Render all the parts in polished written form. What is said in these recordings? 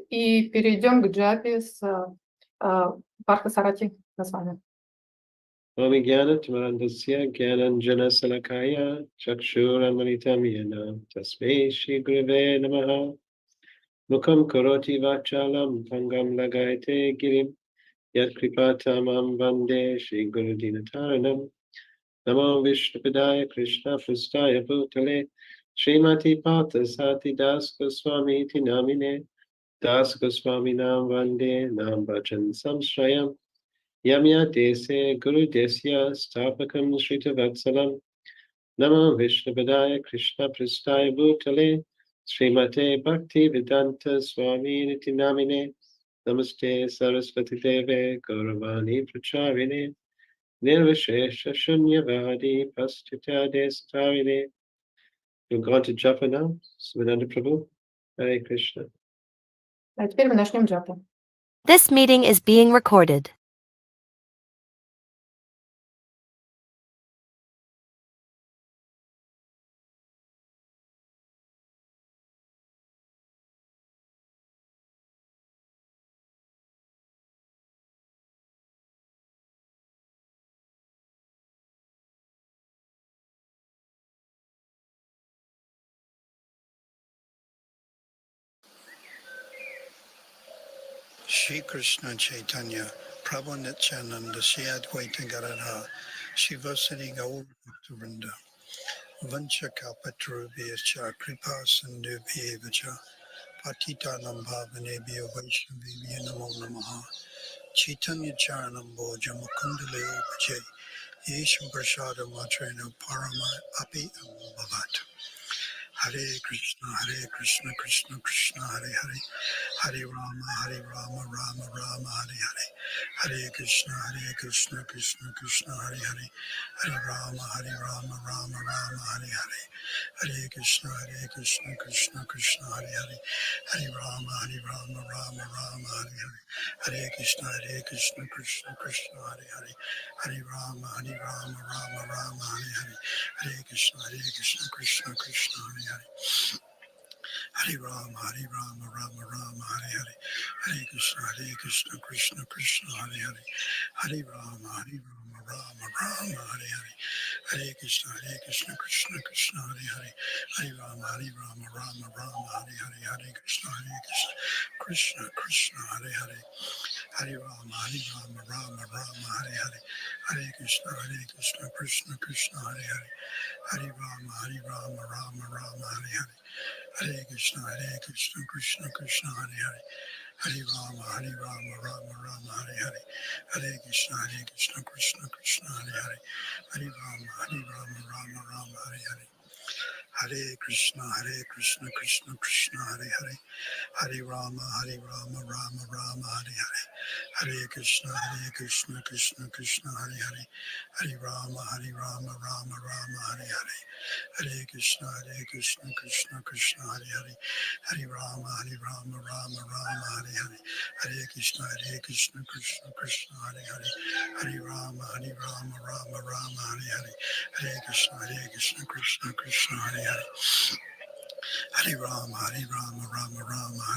и перейдем к джапе с Партха Сарати Госвами. Om Jnana-timirandasya Jnananjana-salakaya Chakshuramanitam Yena Tasmai Shri Gurave Namaha Mukam Karoti Vachalam Pangam Lagayate Girim Yat Kripatamam Vande Shri Gurudinataranam Namo Vishnupadaya Krishna Prastaya Bhutale Srimati Partha Sati Das Goswami Iti Namine Das Goswami Nam Vande Nam Bhajan Samshrayam Yamya Dese Guru Desya Stapakam Shrita Vatsalam Nama Vishnupadaya Krishna Prastaya Bhutale Srimate Bhakti Vedanta Swami Niti Namine Namaste Saraswati Deve Gauravani Pracharine Nirvishesha Shunyavadi Pastita Destarine. We'll go on to Japa now. Svedanta Prabhu. Hare Krishna. А теперь мы начнем джапу. This meeting is being recorded. Shri Krishna Chaitanya, Prabhu Nityananda, Shri Advaita Gadadhar, Shivasati Gaur Bhaktivinoda, Vanchakalpatarubhyascha, Kripa Sindhubhyevacha, Patitanam Bhavanebhyo Vaishnavibhyo Namo Namaha, Chaitanya Charanam Bhoja Mukundaleo Bhaje, Yesham Prasada Matrena Parama Api Bhavat. Hare Krishna, Krishna Krishna, Hare Hare, Hare Rama, Rama Rama, Hare Hare, Hare Krishna, Krishna Krishna, Hare Hare, Hare Rama, Rama Rama, Hare Hare, Hare Krishna, Krishna Krishna, Hare Hare, Hare Rama, Rama Rama, Hare Hare, Hare Krishna, Krishna Krishna, Hare Hare, Hare Rama, Rama Rama, Hare Hare, Hare Krishna, Krishna Krishna, Hare Hare, Hare Rama, Rama Rama, Hare Hare, Hare Krishna, Krishna Krishna, Hare Hare, Hare Rama, Rama Rama, Hare Hare, Hare Krishna, Krishna Krishna, Hare Hare, Hare Rama, Rama Rama, Hare Hare, Hare Krishna, Krishna Krishna, Hare Hare, Hare Rama, Rama Rama, Hare Hare, Hare Krishna, Krishna Krishna, Hare Hare, Hare Rama, Rama Rama, Hare Hare, Hare Krishna, Krishna Krishna, Hare Hare, Hare Rama, Rama Rama, Hare Hare, Hare Krishna, Krishna Krishna, Hare Hare, Hare Rama, Rama Rama, Hare Hare, Hare Krishna, Krishna Krishna, Hare Hare, Hare Rama, Rama Rama, Hare Hare, Hare Krishna, Krishna Krishna, Hare Hare, Hare Rama, Rama Rama, Hare Hare, Hare Krishna, Krishna Krishna, Hare Hare, Hare Rama, Rama Rama, Hare Hare, Hare Krishna, Krishna Krishna, Hare Hare, Hare Rama, Rama Rama, Hare Hare, Hare Krishna, Krishna Krishna, Hare Hare, Hare Rama, Rama Rama, Hare Hare,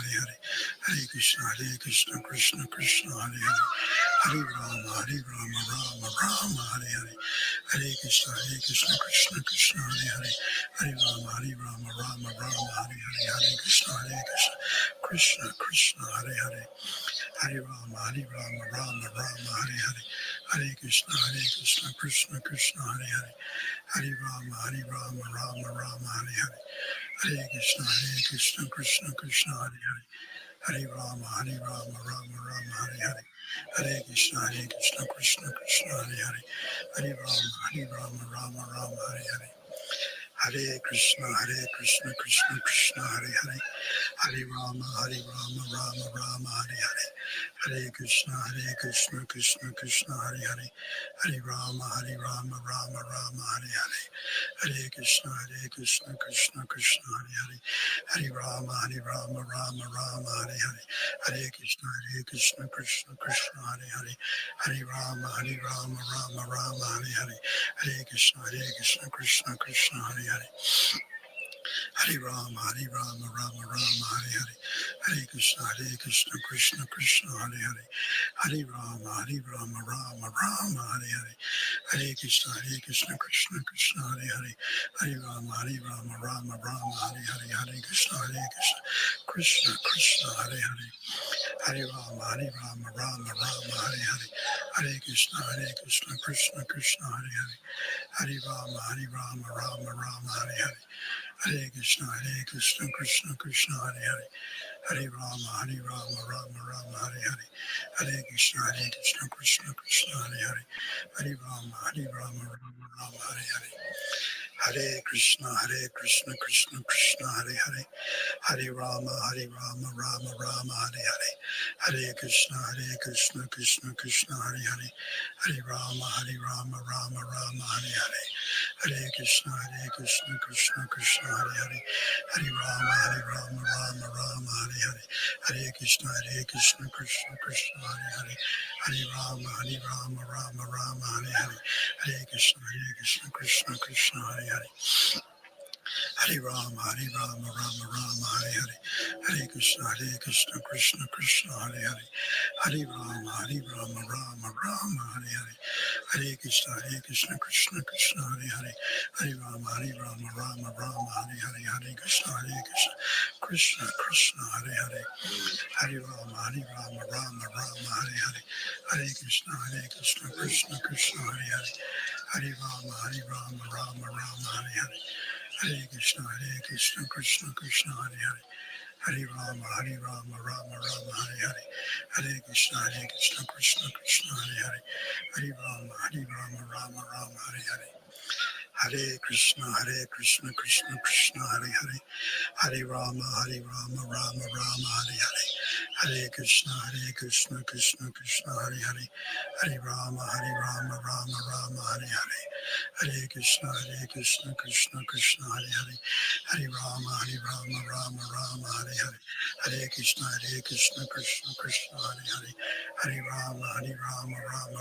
Hare Krishna, Krishna Krishna, Hare Hare, Hare Rama, Rama Rama, Hare Hare, Hare Krishna, Krishna Krishna, Hare Hare, Hare Rama, Rama Rama, Hare Hare, Hare Krishna, Krishna Krishna, Hare Hare, Hare Rama, Rama Rama, Hare Hare, Hare Krishna, Krishna Krishna, Hare Hare, Hare Rama, Rama Rama, Hare Hare, Hare Krishna, Krishna Krishna, Hare Hare, Hare Rama, Rama Rama, Hare Hare, Hare Krishna, Krishna Krishna, Hare Hare, Hare Rama, Rama Rama, Hare Hare, Hare Krishna, Krishna Krishna, Hare Hare, Hare Rama, Rama Rama, Hare Hare, Hare Krishna, Krishna Krishna, Hare Hare, Hare Rama, Rama Rama, Hare Hare, Hare Krishna, Krishna Krishna, Hare Hare, Hare Rama, Rama Rama, Hare Hare, Hare Krishna, Krishna Krishna, Hare Hare, Hare Rama, Rama Rama, Hare Hare, Hare Krishna, Krishna Krishna, Hare Hare, Hare Rama, Rama Rama, Hare Hare. Hare Krishna, Krishna Krishna, Hare Hare. Hare Rama, Rama Rama, Hare Hare. Hare Krishna, Krishna Krishna, Hare Hare. Hare Rama, Rama Hare Hare. Hare Krishna, Krishna Krishna, Hare Hare. Hare Rama, Rama Hare Hare. Hare Krishna, Krishna Krishna, Hare Hare. Hare Rama, Rama Hare Hare. Hare Krishna, Krishna Krishna, Hare Hare. Hare Rama, Rama Hare Hare. Hare Krishna, Krishna Krishna, Hare Hare. Hare Rama, Rama Hare Hare. Hare Krishna, Krishna Krishna, Hare Hare. Hare Rama, Rama Hare Hare. Hare Krishna, Krishna Krishna, Hare Hare. Hare Rama, Rama Hare Hare. Hare Krishna, Krishna Krishna, Hare Hare. Hare Rama, Rama Hare Hare. Hare Krishna, Krishna Krishna, Hare Hare. Hare Rama, Rama Hare Hare. Hare Krishna, Krishna Krishna, Hare Hare. Hare Rama, Rama Hare Hare. Hare Krishna, Krishna Krishna, Hare Hare. Hare Rama, Rama Hare Hare. Hare Krishna, Krishna Krishna, Hare Hare. Hare Rama, Rama Hare Hare. Hare Krishna, Krishna Krishna, Hare Hare. Hare Rama, Rama Hare Hare. Hare Krishna, Krishna Krishna, Hare Hare. Hare Rama, Rama Hare Hare. Hare Krishna, Krishna Krishna, Hare Hare. Hare Rama, Rama Hare Hare. Hare Krishna, Krishna Krishna, Hare Hare. Hare Rama, Rama Hare Hare. Hare Krishna, Krishna Krishna, Hare Hare. Hare Rama, Rama Hare Hare. Hare Krishna, Krishna Krishna, Hare Hare. Hare Rama, Rama Hare Hare. Hare Krishna, Krishna Krishna, Hare Hare. Hare Rama, Rama Hare Hare. Hare Krishna, Krishna Krishna, Hare Hare. Hare Rama, Rama Hare Hare. Hare Krishna, Krishna Krishna, Hare Hare. Hare Rama,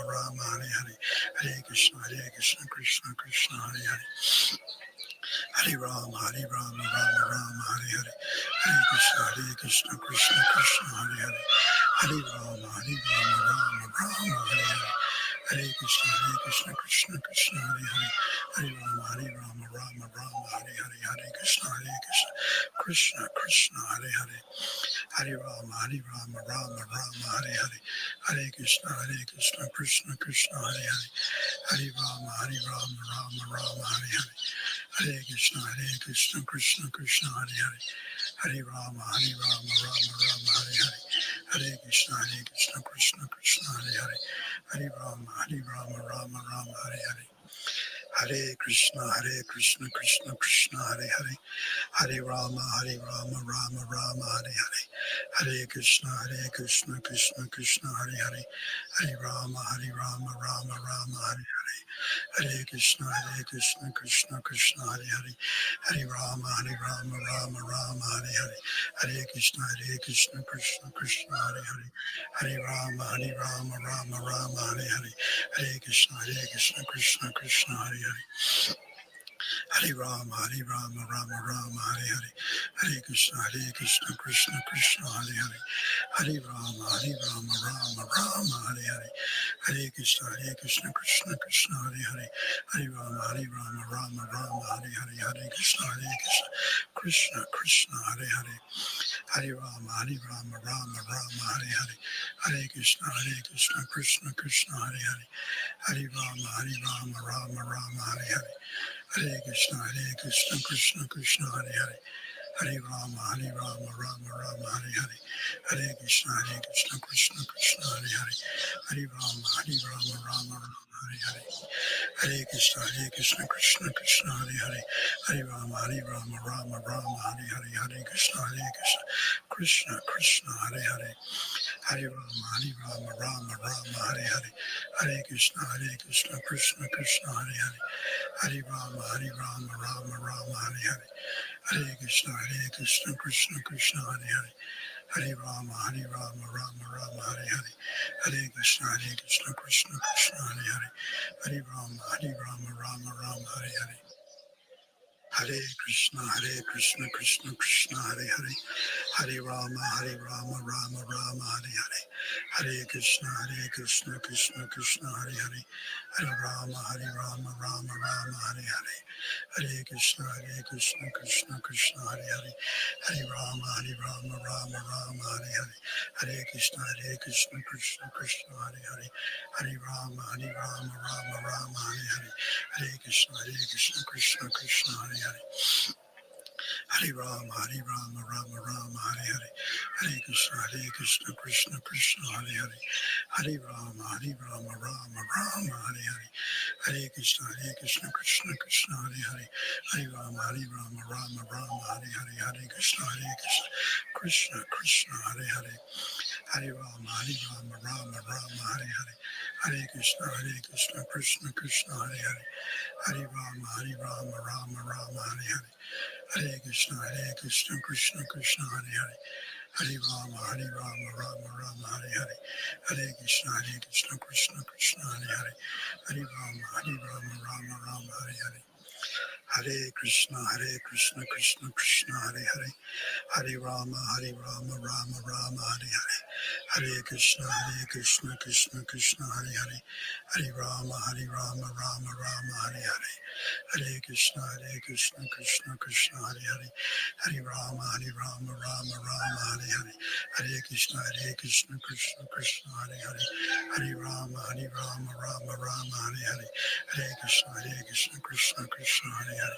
Rama Hare Hare. Hare Krishna, Krishna Krishna, Hare Hare. Hare Rama, Rama Hare Hare. Hare Krishna, Krishna Krishna, Hare Hare. Hare Rama, Rama Hare Hare. Hare Krishna, Krishna Krishna, Hare Hare. Hare Rama, Rama Hare Hare. Hare Krishna, Krishna Krishna, Hare Hare. Hare Rama, Rama Hare Hare. Hare Krishna, Krishna Krishna, Hare Hare. Hare Rama, Rama Hare Hare. Hare Krishna, Krishna Krishna, Hare Hare. Hare Rama, Rama Hare Hare. Hare Krishna, Krishna Krishna, Hare Hare. Hare Rama, Rama Hare Hare. Hare Krishna, Krishna Krishna, Hare Hare. Hare Rama, Rama Hare Hare. Hare Krishna, Krishna Krishna, Hare Hare. Hare Rama, Rama Hare Hare. Hare Krishna, Krishna Krishna, Hare Hare. Hare Rama, Rama Hare Hare. Hare Krishna, Krishna Krishna, Hare Hare. Hare Rama, Rama Hare Hare. Hare Krishna, Krishna Krishna, Hare Hare. Hare Rama, Rama Hare Hare. Hare Krishna, Krishna Krishna, Hare Hare. Hare Rama, Rama Hare Hare. Hare Krishna, Krishna Krishna, Hare Hare. Hare Rama, Rama Hare Hare. Hare Krishna, Krishna Krishna, Hare Hare. Hare Rama, Rama Hare Hare. Hare Krishna, Krishna Krishna, Hare Hare. Hare Rama, Rama Hare Hare. Hare Krishna, Krishna Krishna, Hare Hare. Hare Rama, Rama Hare Hare. Hare Krishna, Krishna Krishna, Hare Hare. Hare Rama, Rama Hare Hare. Hare Krishna, Krishna Krishna, Hare Hare. Hare Rama, Rama Hare Hare. Hare Krishna, Krishna Krishna, Hare Hare. Hare Rama, Rama Hare Hare. Hare Krishna, Krishna Krishna, Hare Hare. Hare Rama, Rama Hare Hare. Hare Krishna, Krishna Krishna, Hare Hare. Hare Rama, Rama Hare Hare. Hare Krishna, Krishna Krishna, Hare Hare, Hare Rama, Rama Rama, Hare Hare, Hare Krishna, Krishna Krishna, Hare Hare, Hare Rama, Rama Rama, Hare Hare, Hare Krishna, Krishna Krishna, Hare Hare, Hare Rama, Rama Rama, Hare Hare, Hare Krishna, Krishna Krishna, Hare Hare, Hare Rama, Rama Rama, Hare Hare, Hare Krishna, Krishna Krishna, Hare Hare, Hare Rama, Rama Rama, Hare Hare, Hare Krishna, Krishna Krishna, Hare Hare, Hare Rama, Rama Rama, Hare Hare, Hare Krishna, Krishna Krishna, Hare Hare, Hare Rama, Rama Rama, Hare Hare, Hare Krishna, Krishna Krishna, Hare Hare, Hare Rama, Rama Rama, Hare Hare, Hare Krishna, Krishna Krishna, Hare Hare, Hare Rama, Rama Rama, Hare Hare, Hare Krishna, Krishna Krishna, Hare Hare, Hare Rama, Rama Rama, Hare Hare, Hare Krishna, Krishna Krishna, Hare Hare, Hare Rama, Rama Rama, Hare Hare, Hare Krishna, Krishna Krishna, Hare Hare, Hare Rama, Rama Rama, Hare Hare, Hare Krishna, Krishna Krishna, Hare Hare, Hare Rama, Rama Rama, Hare Hare, Hare Krishna, Krishna Krishna, Hare Hare, Hare Rama, Rama Rama, Hare Hare, Hare Krishna, Krishna Krishna, Hare Hare, Hare Rama, Rama Rama, Hare Hare, Hare Krishna, Krishna Krishna, Hare Hare, Hare Rama, Rama Rama, Hare Hare, Hare Krishna, Krishna Krishna, Hare Hare,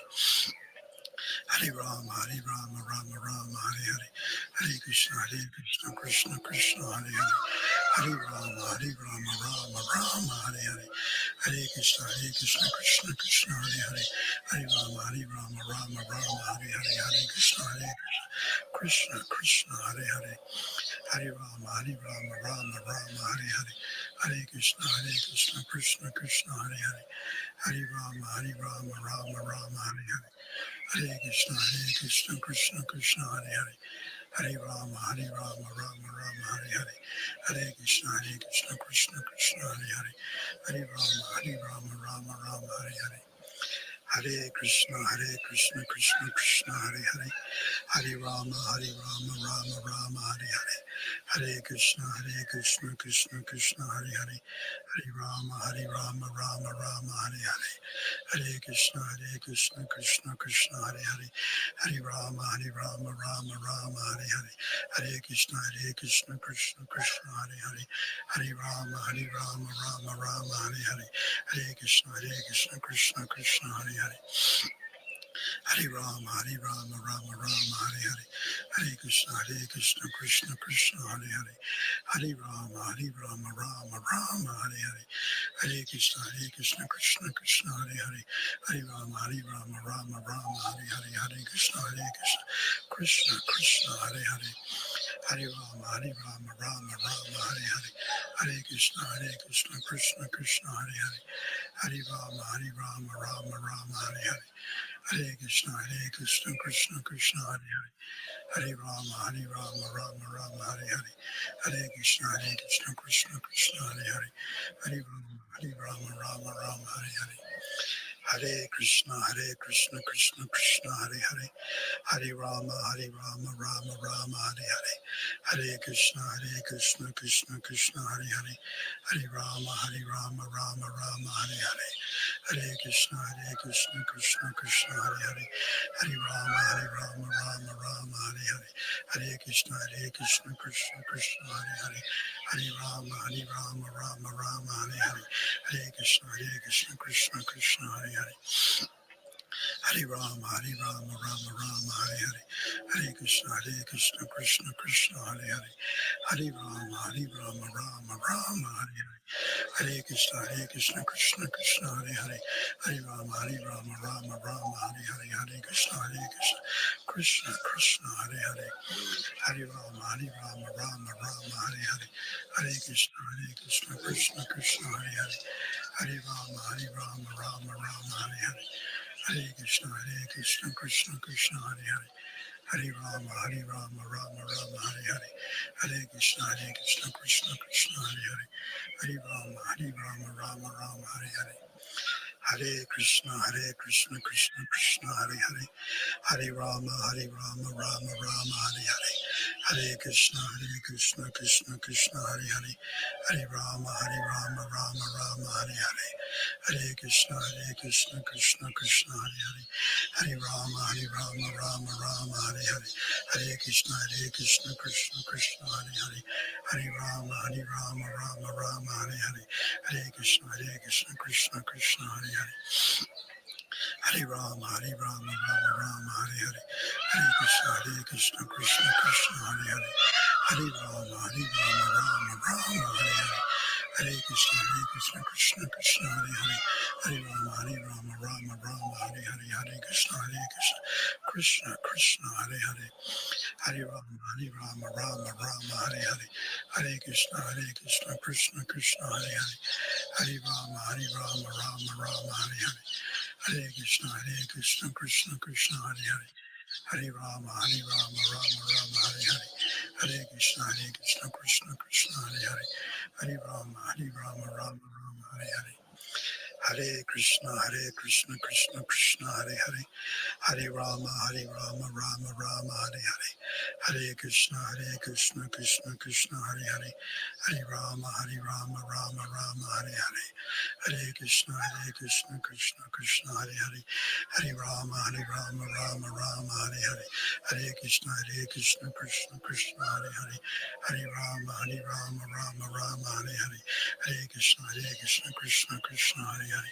Hare Rama, Rama Rama, Hare Hare, Hare Krishna, Krishna Krishna, Hare Hare, Hare Rama, Rama Rama, Hare Hare, Hare Krishna, Krishna Krishna, Hare Hare, Hare Rama, Rama Rama, Hare Hare, Hare Krishna, Krishna Krishna, Hare Hare, Hare Rama, Rama Rama, Hare Hare, Hare Krishna, Krishna Krishna, Hare Hare, Hare Rama, Rama Rama, Hare Hare, Hare Krishna, Krishna Krishna, Hare Hare, Hare Rama, Rama Rama, Hare Hare, Hare Krishna, Krishna Krishna, Hare Hare, Hare Rama, Rama Rama, Hare Hare, Hare Krishna, Krishna Krishna, Hare Hare, Hare Rama, Rama Rama, Hare Hare, Hare Krishna, Krishna Krishna, Hare Hare, Hare Rama, Rama Rama, Hare Hare, Hare Krishna, Krishna Krishna, Hare Hare, Hare Rama, Rama Rama, Hare Hare, Hare Krishna, Krishna Krishna, Hare Hare, Hare Rama, Rama Rama, Hare Hare, Hare Krishna, Krishna Krishna, Hare Hare, Hare Rama, Rama Rama, Hare Hare, Hare Krishna, Krishna Krishna, Hare Hare, Hare Rama, Rama Rama, Hare Hare, Hare Krishna, Krishna Krishna, Hare Hare, Hare Rama, Rama Rama, Hare Hare, Hare Krishna, Krishna Krishna, Hare Hare, Hare Rama, Rama Rama, Hare Hare, Hare Krishna, Krishna Krishna, Hare Hare, Hare Rama, Rama Rama, Hare Hare, Hare Krishna, Krishna Krishna, Hare Hare, Hare Rama, Rama Rama, Hare Hare, Hare Krishna, Krishna Krishna, Hare Hare, Hare Rama, Rama Rama, Hare Hare, Hare Krishna, Krishna Krishna, Hare Hare, Hare Rama, Rama Rama, Hare Hare, Hare Krishna, Krishna Krishna, Hare Hare, Hare Rama, Rama Rama, Hare Hare, Hare Krishna, Krishna Krishna, Hare Hare, Hare Rama, Rama Rama, Hare Hare, Hare Krishna, Krishna Krishna, Hare Hare, Hare Rama, Rama Rama, Hare Hare, Hare Krishna, Krishna Krishna, Hare Hare, Hare Rama, Rama Rama, Hare Hare, Hare Krishna, Krishna Krishna, Hare Hare, Hare Rama, Rama Rama, Hare Hare, Hare Krishna, Krishna Krishna, Hare Hare, Hare Rama, Rama Rama, Hare Hare, Hare Krishna, Krishna Krishna, Hare Hare, Hare Rama, Rama Rama, Hare Hare, Hare Krishna, Krishna Krishna, Hare Hare, Hare Rama, Rama Rama, Hare Hare, Hare Krishna, Krishna Krishna, Hare Hare, Hare Rama, Rama Rama, Hare Hare, Hare Krishna, Krishna Krishna, Hare Hare, Hare Rama, Rama Rama, Hare Hare, Hare Krishna, Krishna Krishna, Hare Hare, Hare Rama, Rama Rama, Hare Hare, Hare Krishna, Krishna Krishna, Hare Hare, Hare Rama, Rama Rama, Hare Hare, Hare Krishna, Krishna Krishna, Hare Hare, Hare Rama, Rama Rama, Hare Hare, Hare Krishna, Krishna Krishna, Hare Hare, Hare Rama, Rama Rama, Hare Hare, Hare Krishna, Krishna Krishna, Hare Hare, Hare Rama, Rama Rama, Hare Hare, Hare Krishna, Krishna Krishna, Hare Hare, Hare Rama, Rama Rama, Hare Hare, Hare Krishna, Krishna Krishna, Hare Hare, Hare Rama, Rama Rama, Hare Hare, Hare Krishna, Krishna Krishna, Hare Hare, Hare Rama, Rama Rama, Hare Hare, Hare Krishna, Krishna Krishna, Hare Hare, Hare Rama, Rama Rama, Hare Hare, Hare Krishna, Krishna Krishna, Hare Hare, Hare Rama, Rama Rama, Hare Hare, Hare Krishna, Krishna Krishna, Hare Hare, Hare Rama, Rama Rama, Hare Hare, Hare Krishna, Krishna Krishna, Hare Hare, Hare Rama, Rama Rama, Hare Hare, Hare Krishna, Krishna Krishna, Hare Hare, Hare Rama, Rama Rama, Hare Hare, Hare Krishna, Krishna Krishna, Hare Hare, Hare Rama, Rama Rama, Hare Hare, Hare Krishna, Krishna Krishna, Hare Hare, Hare Rama, Rama Rama, Hare Hare, Hare Krishna, Krishna Krishna, Hare Hare,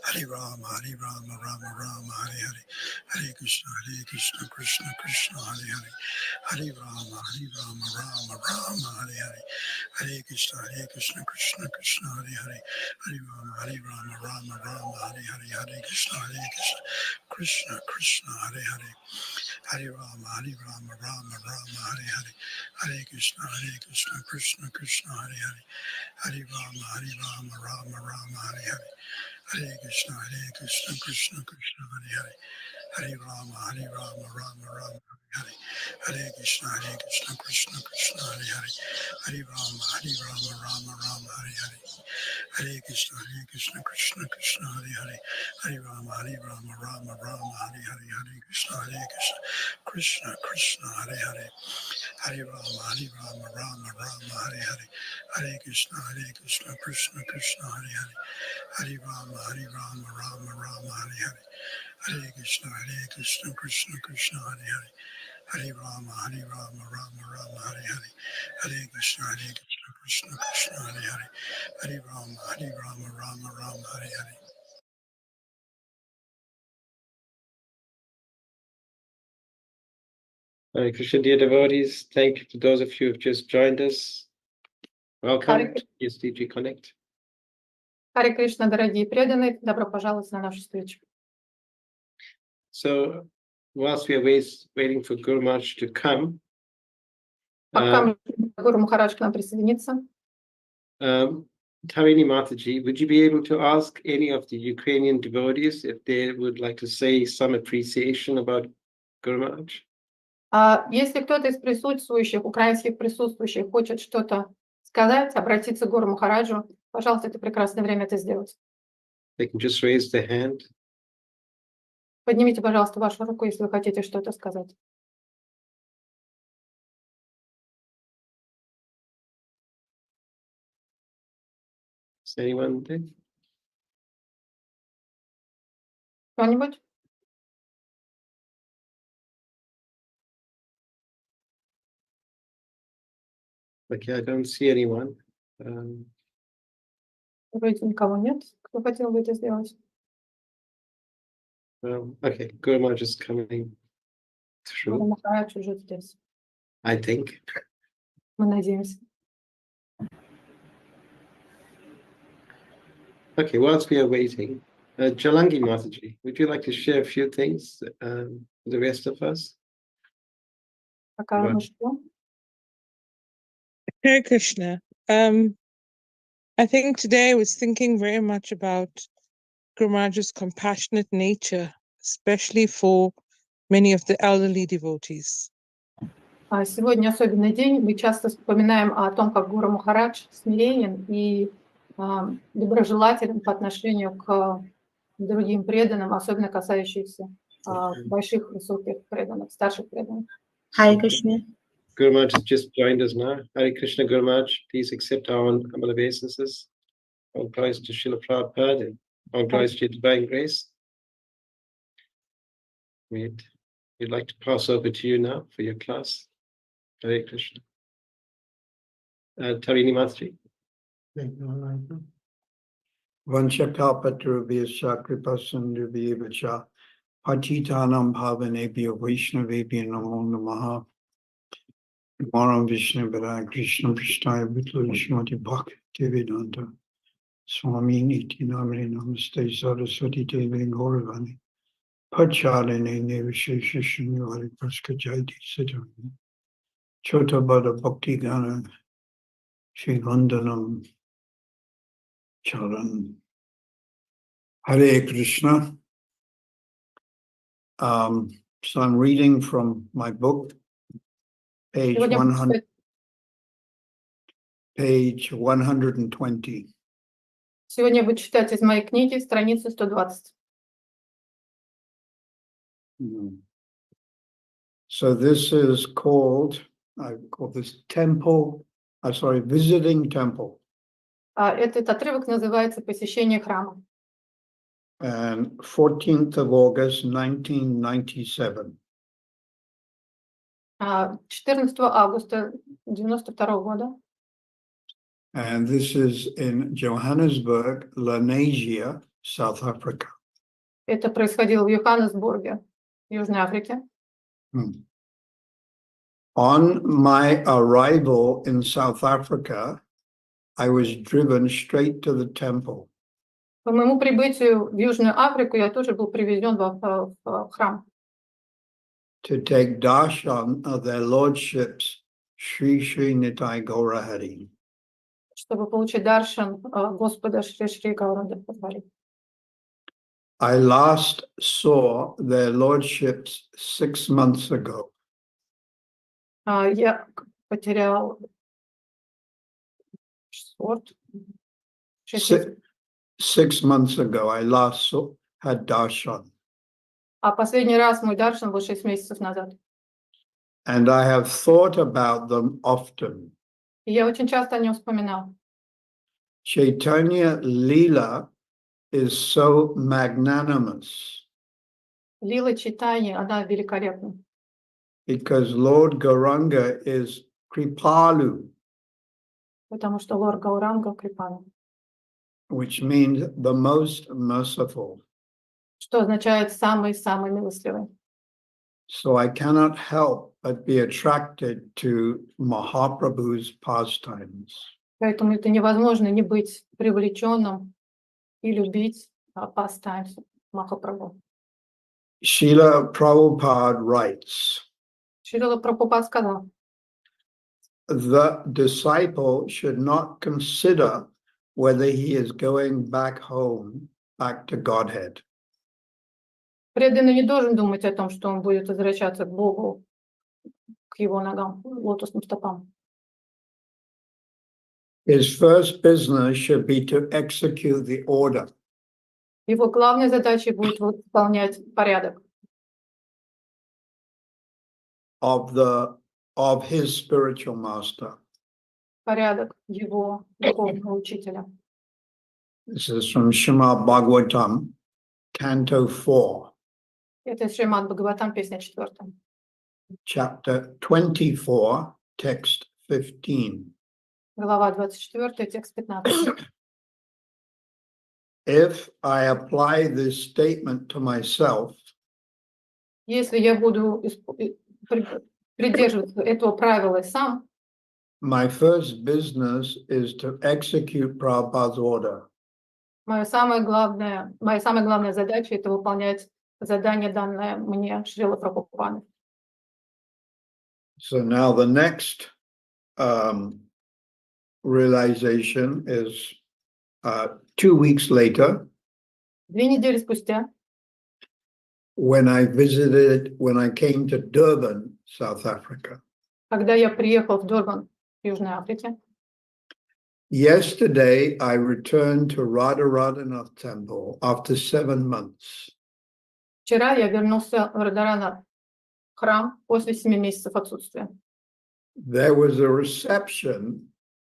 Hare Rama, Rama Rama, Hare Hare, Hare Krishna, Krishna Krishna, Hare Hare, Hare Rama, Rama Rama, Hare Hare, Hare Krishna, Krishna Krishna, Hare Hare, Hare Rama, Rama Rama, Hare Hare, Hare Krishna, Krishna Krishna, Hare Hare, Hare Rama, Rama Rama, Hare Hare, Hare Krishna, Krishna Krishna, Hare Hare, Hare Rama, Rama Rama, Hare Hare, Hare Krishna, Krishna Krishna, Hare Hare, Hare Rama, Rama Rama, Hare Hare, Hare Krishna, Krishna Krishna, Hare Hare, Hare Rama, Rama Rama, Hare Hare, Hare Krishna, Krishna Krishna, Hare Hare, Hare Rama, Rama Rama, Hare Hare, Hare Krishna, Krishna Krishna, Hare Hare, Hare Rama, Rama Rama, Hare Hare, Hare Krishna, Krishna Krishna, Hare Hare, Hare Rama, Rama Rama, Hare Hare, Hare Krishna, Krishna Krishna, Hare Hare, Hare Rama, Rama Rama, Hare Hare. Hare Krishna, dear devotees. Thank you to those of you who have just joined us. Welcome Hare to SDG Connect. Харе Кришна, дорогие преданные, добро пожаловать на нашу встречу. So, whilst we are waiting for Guru Maharaj to come, Пока мы ждем, Гуру Махарадж к нам присоединится, Tarini Mataji, would you be able to ask any of the Ukrainian devotees if they would like to say some appreciation about Guru Maharaj? если кто-то из присутствующих, украинских присутствующих, хочет что-то сказать, обратиться к Гуру Махараджу, пожалуйста, это прекрасное время это сделать. They can just raise their hand. Поднимите, пожалуйста, вашу руку, если вы хотите что-то сказать. Is anyone there? Кто-нибудь? Okay, I don't see anyone. Вроде никого нет, кто хотел бы это сделать. Okay, Guru Maharaj is coming Гуру through, Махарадж уже здесь. I think. Мы надеемся. Okay, whilst we are waiting, Jalangi Mataji, would you like to share a few things with the rest of us? Пока Right. мы ждем. Hare Krishna. I think today I was thinking very much about Guru Maharaj's compassionate nature, especially for many of the elderly devotees. Сегодня особенный день. Мы часто вспоминаем о том, как Гуру Махарадж смиренен и доброжелателен по отношению к другим преданным, особенно касающихся больших, высоких преданных, старших преданных. Hare Krishna. Guru Maharaj has just joined us now. Hare Krishna, Guru Maharaj, please accept our humble obeisances. All glories to Srila Prabhupada and all glories to your divine grace. We'd like to pass over to you now for your class. Hare Krishna. Tarini Mastri. Vanchakalpatarubhyascha kripasindubhyevacha patitanam bhavanebhyo vaishnavebhyo namo namaha. Maram Vishnu Vara Krishna Prasthaya Bhutala Shrimati Bhaktivedanta Swami Niti Namane Namaste Saraswati Devi Gauravani Pacharane Nevishesha Shunyavali Praskajayati Siddhani Chota Bada Bhakti Gana Shri Vandanam Charan. Hare Krishna. So I'm reading from my book, page 100, page 120. Сегодня я буду читать из моей книги страницу 120. So this is called, I call this temple, visiting temple. Этот отрывок называется «Посещение храма». And 14th of August, 1997. 14 августа 1992 года. And this is in Johannesburg, Lenasia, South Africa. Это происходило в Йоханнесбурге, Южной Африке. On my arrival in South Africa, I was driven straight to the temple. По моему прибытию в Южную Африку я тоже был привезен в храм. To take darshan of their lordships, Sri Sri Nitai Gaura Hari. Чтобы получить даршан Господа Шри Шри Гаурада. I last saw their lordships 6 months ago. Я потерял 6 months ago, I last had darshan. Последний раз мой даршан был 6 месяцев назад. And I have thought about them often. И я очень часто о нем вспоминал. Chaitanya Leela is so magnanimous. Лила читание, она великолепна. Because Lord Gauranga is Kripalu. Потому что Лорд Гауранга Крипана. Which means the most merciful. Что означает самый-самый милостливый. So I cannot help but be attracted to Mahaprabhu's pastimes. Поэтому это невозможно не быть привлеченным и любить pastimes Махапрабху. Srila Prabhupada writes, Шрила Прабхупад сказал, the disciple should not consider whether he is going back home, back to Godhead. преданный не должен думать о том, что он будет возвращаться к Богу, к его ногам, лотосным стопам. His first business should be to execute the order. Его главной задачей будет выполнять порядок of his spiritual master. порядок его духовного учителя. This is from Srimad Bhagavatam, Canto 4. Это Шримад Бхагаватам, песня 4. Chapter 24, text 15. Глава 24, текст 15. If I apply this statement to myself, Если я буду придерживаться этого правила сам, my first business is to execute Prabhupada's order. моя самая главная задача — это выполнять задание, данное мне Шрила Прабхупады. So now the next realization is 2 weeks later, 2 недели спустя, when I came to Durban, South Africa. когда я приехал в Дурбан, в Южной Африке, Yesterday, I returned to Radharadhanath temple after 7 months. Вчера я вернулся в Радарана храм после 7 месяцев отсутствия. There was a reception,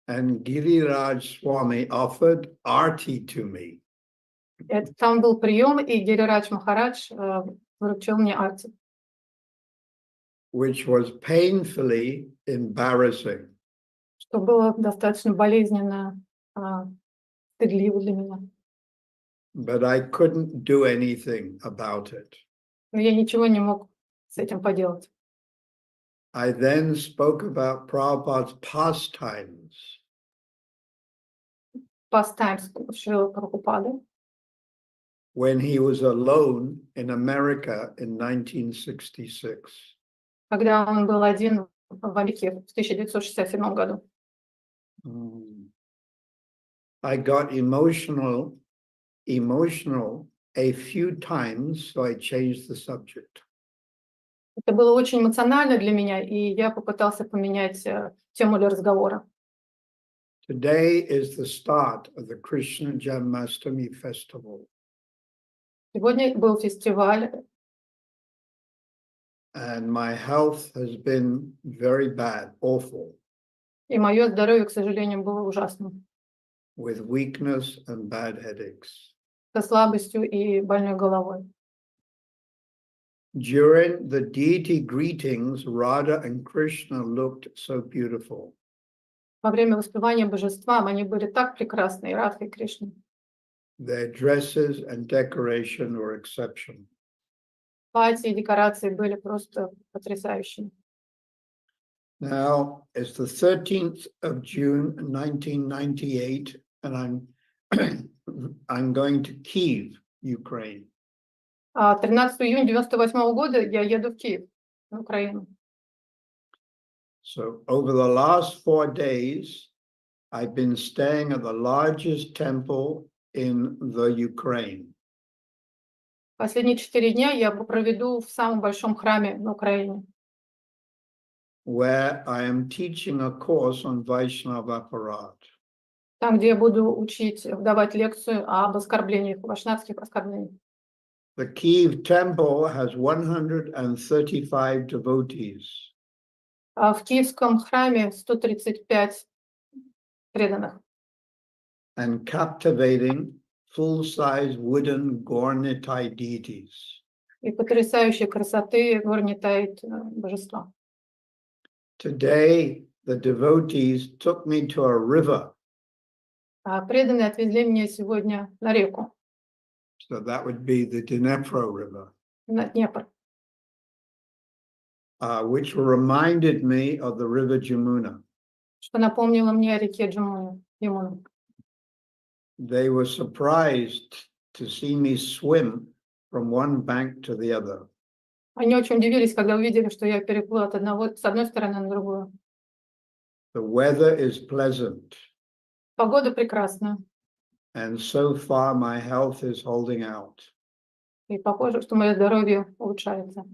and Giriraj Swami offered arti to me. Там был прием, и Гирирадж Махарадж вручил мне арти, Which was painfully embarrassing. что было достаточно болезненно, стыдливо для меня. But I couldn't do anything about it. Но я ничего не мог с этим поделать. I then spoke about Prabhupada's pastimes. Pastimes Шрила Прабхупады, When he was alone in America in 1966. когда он был один в Америке в 1967 году. I got emotional a few times, so I changed the subject. Это было очень эмоционально для меня, и я попытался поменять тему для разговора. Today is the start of the Krishna Janmashtami festival. Сегодня был фестиваль, And my health has been very bad, awful, и мое здоровье, к сожалению, было ужасным, with weakness and bad headaches. со слабостью и больной головой. During the deity greetings, Radha and Krishna looked so beautiful. Во время воспевания божествам они были так прекрасны, и Радха, и Кришна. Their dresses and decoration were exceptional. Платья и декорации были просто потрясающими. Now, it's the 13th of June, 1998, and I'm going to Kyiv, Ukraine. 13 июня 1998 года я еду в Киев, в Украину. So over the last 4 days, I've been staying at the largest temple in the Ukraine. Последние 4 дня я проведу в самом большом храме на Украине, Where I am teaching a course on Vaishnava Aparad. там, где я буду учить, давать лекцию об оскорблениях, вайшнавских оскорблениях. The Kyiv temple has 135 devotees. В Киевском храме 135 преданных And captivating full-size wooden Gornitai deities. и потрясающей красоты горнитает божества. Today, the devotees took me to a river. Преданные отвезли меня сегодня на реку, So that would be the Dnepro River, на Днепр, which reminded me of the river Jamuna. что напомнило мне о реке Ямуна. They were surprised to see me swim from one bank to the other. Они очень удивились, когда увидели, что я переплыл с одной стороны на другую. The weather is pleasant, Погода прекрасная, and so far my health is holding out. и похоже, что мое здоровье улучшается.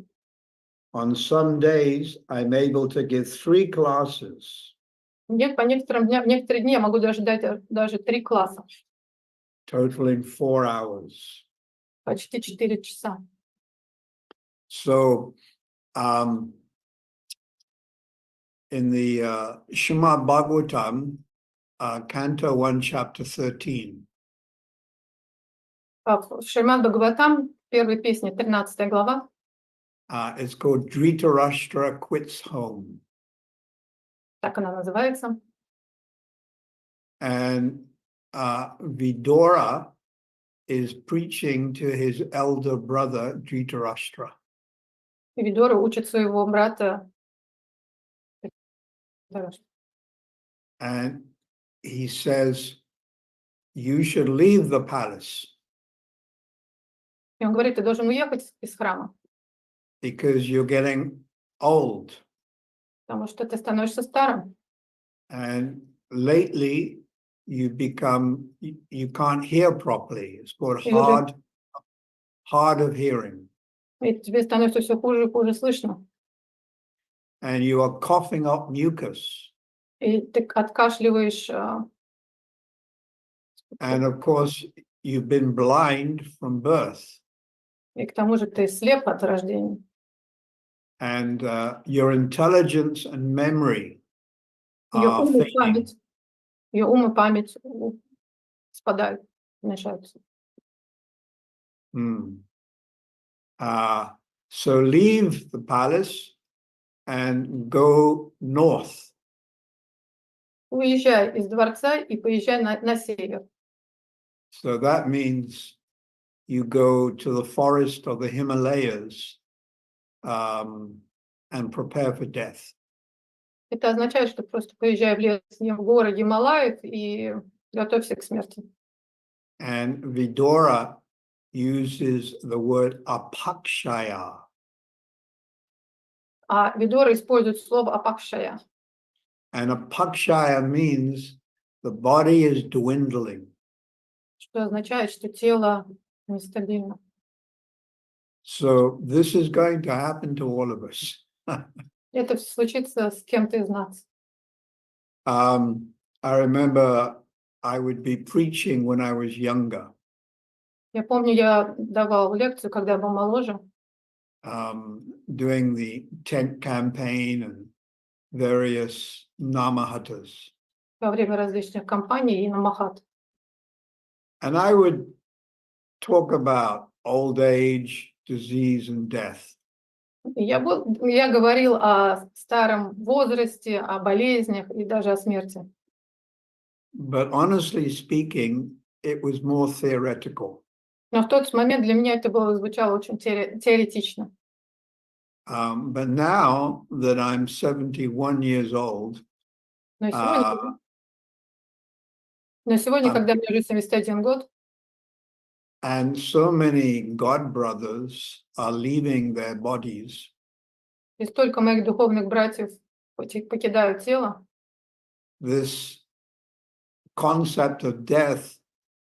On some days, I'm able to give 3 classes, В некоторые дни я могу даже дать даже 3 класса, totaling 4 hours. почти 4 часа. So, in the Srimad Bhagavatam, Canto 1, Chapter 13, В Шримад Бхагаватам, первой песни, 13 глава, it's called Dhritarashtra Quits Home. так она называется. And Vidura is preaching to his elder brother, Dhritarashtra. И Видора учит своего брата. And he says, you should leave the palace И он говорит, ты должен уехать из храма, because you're getting old. потому что ты становишься старым. And lately you can't hear properly. It's called hard of hearing. И тебе становится все хуже и хуже слышно. And you are coughing up mucus. И ты откашливаешь And of course, you've been blind from birth, И к тому же ты слеп от рождения. and your intelligence and memory Ее are ум и fading. память, ее ум и память спадают, уменьшаются. Hmm. So leave the palace and go north. Уезжай из дворца и поезжай на север. So that means you go to the forest of the Himalayas and prepare for death. Это означает, что просто поезжай в лес, в горы Гималаев и готовься к смерти. And Vidura uses the word apakshaya. А Видора использует слово апакшая. And apakshaya means the body is dwindling. Что означает, что тело нестабильно. So this is going to happen to all of us. Это случится с кем-то из нас. I remember I would be preaching when I was younger, Я помню, я давал лекцию, когда я был моложе, doing the tent campaign and various namahatas. во время различных кампаний и на Махат. And I would talk about old age, disease, and death. И я говорил о старом возрасте, о болезнях и даже о смерти. But honestly speaking, it was more theoretical. Но в тот момент для меня это звучало очень теоретично. But now that I'm 71 years old, Но сегодня, когда мне уже 71 год, and so many God brothers are leaving their bodies, и столько моих духовных братьев покидают тело, this concept of death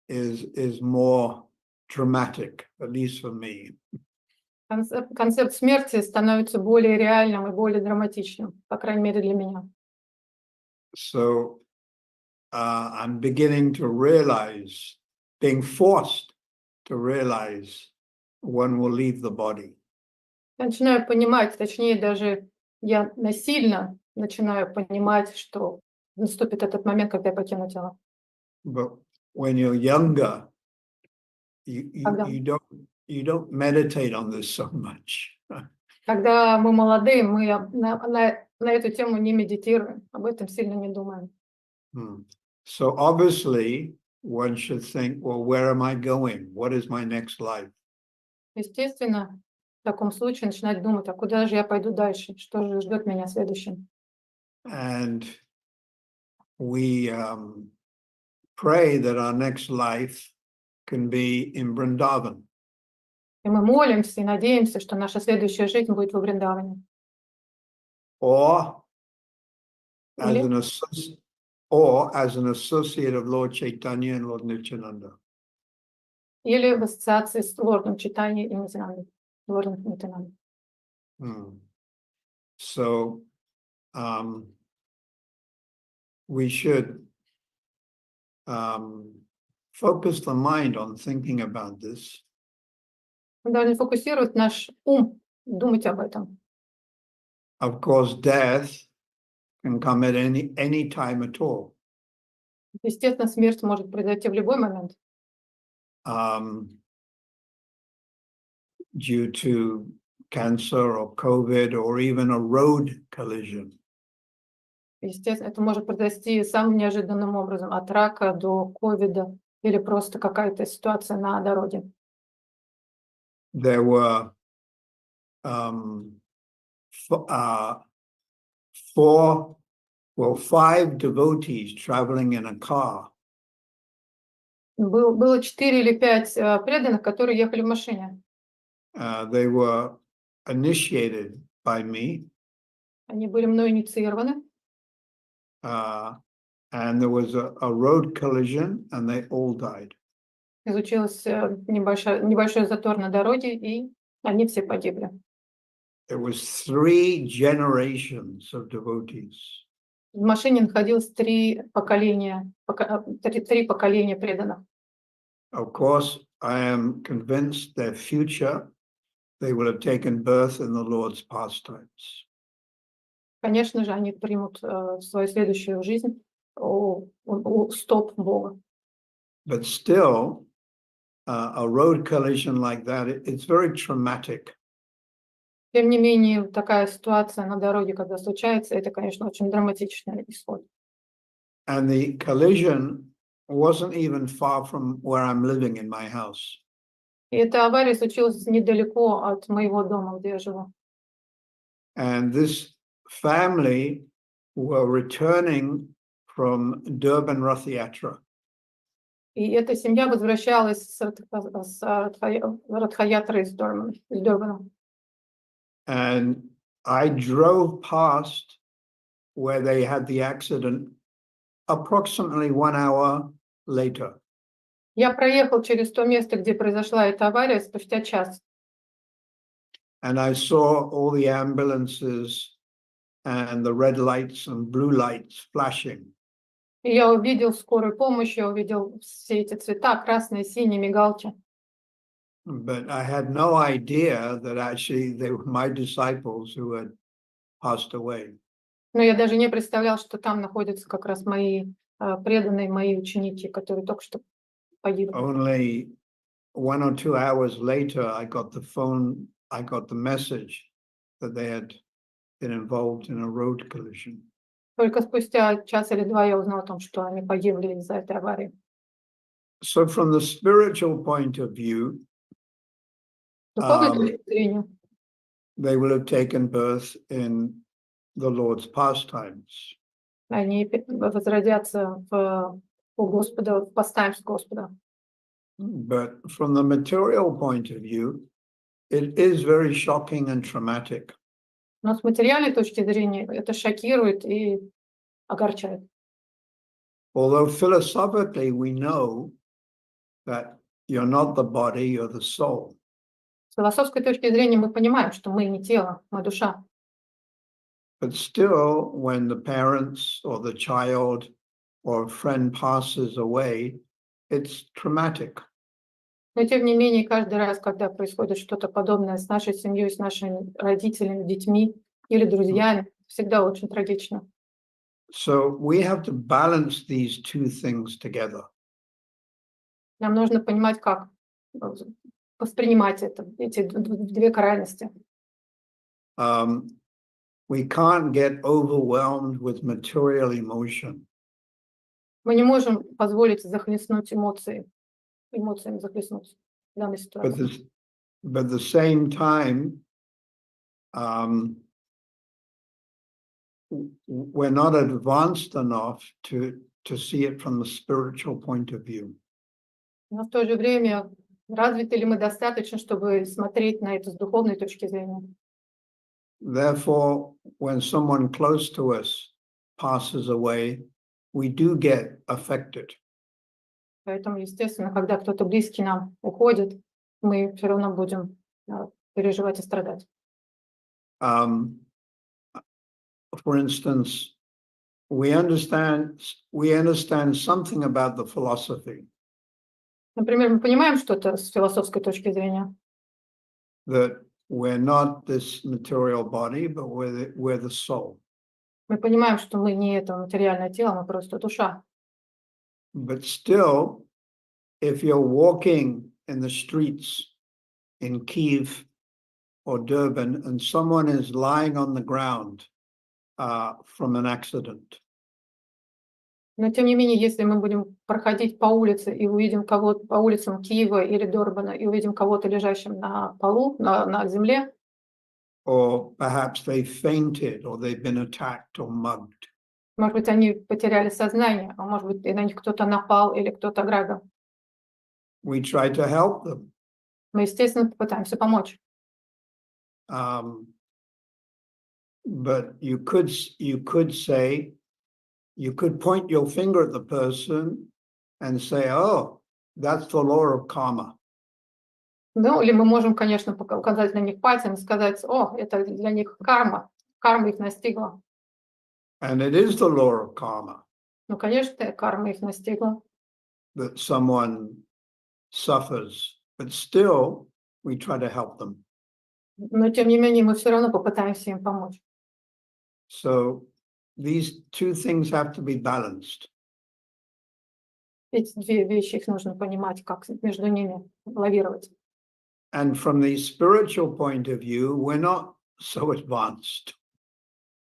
is more dramatic, at least for me. концепт смерти становится более реальным и более драматичным, по крайней мере для меня. So I'm beginning to realize, being forced to realize one will leave the body. Я начинаю понимать, точнее даже я насильно начинаю понимать, что наступит этот момент, когда я покину тело. But when you're younger, you don't meditate on this so much. Когда мы молодые, мы на эту тему не медитируем, об этом сильно не думаем. So obviously, one should think, well, where am I going? What is my next life? Естественно, в таком случае начинать думать, а куда же я пойду дальше, что же ждет меня следующим. And we pray that our next life can be in Vrindavan. И мы молимся и надеемся, что наша следующая жизнь будет во Вриндаване. Or as an associate of Lord Chaitanya and Lord Nityananda. Или в ассоциации с лордом Чайтаньей и Нитянандой, лордом Нитянандой. So we should focus the mind on thinking about this. Мы должны фокусировать наш ум, думать об этом. Of course, death can come at any time at all. Естественно, смерть может произойти в любой момент. Due to cancer or COVID or even a road collision. Естественно, это может произойти самым неожиданным образом, от рака до ковида или просто какая-то ситуация на дороге. There were 5 devotees traveling in a car. Было 4 или 5 преданных, которые ехали в машине. They were initiated by me. Они были мной инициированы. And there was a road collision and they all died. Случилось небольшой затор на дороге, и они все погибли. There was 3 generations of devotees. В машине находилось три поколения преданных. Of course, I am convinced their future, they will have taken birth in the Lord's pastimes. Конечно же, они примут свою следующую жизнь у стоп Бога. But still, a road collision like that, it's very traumatic. Тем не менее, такая ситуация на дороге, когда случается, это, конечно, очень драматичный исход. And the collision wasn't even far from where I'm living in my house. И эта авария случилась недалеко от моего дома, где я живу. And this family were returning from Durban Rath Yatra. И эта семья возвращалась с Радхаятры из Дурбана. And I drove past where they had the accident approximately 1 hour later. Я проехал через то место, где произошла эта авария, спустя час. And I saw all the ambulances and the red lights and blue lights flashing. И я увидел скорую помощь, я увидел все эти цвета, красные, синие, мигалки. But I had no idea that actually they were my disciples who had passed away. Но я даже не представлял, что там находятся как раз мои преданные, мои ученики, которые только что погибли. Only 1 or 2 hours later, I got the message that they had been involved in a road collision. Только спустя час или два я узнал о том, что они погибли из-за этой аварии. So from the spiritual point of view, С духовной точки зрения, they will have taken birth in the Lord's pastimes. они возродятся у Господа, в pastimes Господа. But from the material point of view, it is very shocking and traumatic. Но с материальной точки зрения это шокирует и огорчает. Although philosophically we know that you're not the body, you're the soul. С философской точки зрения мы понимаем, что мы не тело, мы душа. But still, when the parents or the child or a friend passes away, it's traumatic. Но тем не менее, каждый раз, когда происходит что-то подобное с нашей семьей, с нашими родителями, детьми или друзьями, всегда очень трагично. So we have to balance these two things together. Нам нужно понимать, как воспринимать эти две крайности. We can't get overwhelmed with material emotion. Мы не можем позволить захлестнуть эмоциями захлестнуть в данной ситуации. But at the same time, we're not advanced enough to see it from the spiritual point of view. Но в то же время, развиты ли мы достаточно, чтобы смотреть на это с духовной точки зрения? Therefore, when someone close to us passes away, we do get affected. Поэтому, естественно, когда кто-то близкий нам уходит, мы все равно будем переживать и страдать. For instance, we understand something about the philosophy Например, мы понимаем что-то с философской точки зрения, that we're not this material body, but we're the soul. мы понимаем, что мы не это материальное тело, мы просто душа. But still, if you're walking in the streets in Kyiv or Durban and someone is lying on the ground from an accident, Но тем не менее, если мы будем проходить по улице и увидим кого-то по улицам Киева или Дорбана и увидим кого-то лежащим на полу, на земле, or perhaps they fainted or they've been attacked or mugged, может быть, они потеряли сознание, а может быть, и на них кто-то напал или кто-то ограбил. we try to help them. Мы, естественно, попытаемся помочь. But you could say, you could point your finger at the person and say, oh, that's the law of karma. Ну, или мы можем, конечно, указать на них пальцем и сказать, о, это для них карма, карма их настигла. And it is the law of karma Ну, конечно, карма их настигла, that someone suffers, but still we try to help them. но тем не менее мы все равно попытаемся им помочь. So these two things have to be balanced. Эти две вещи, их нужно понимать, как между ними лавировать. And from the spiritual point of view, we're not so advanced.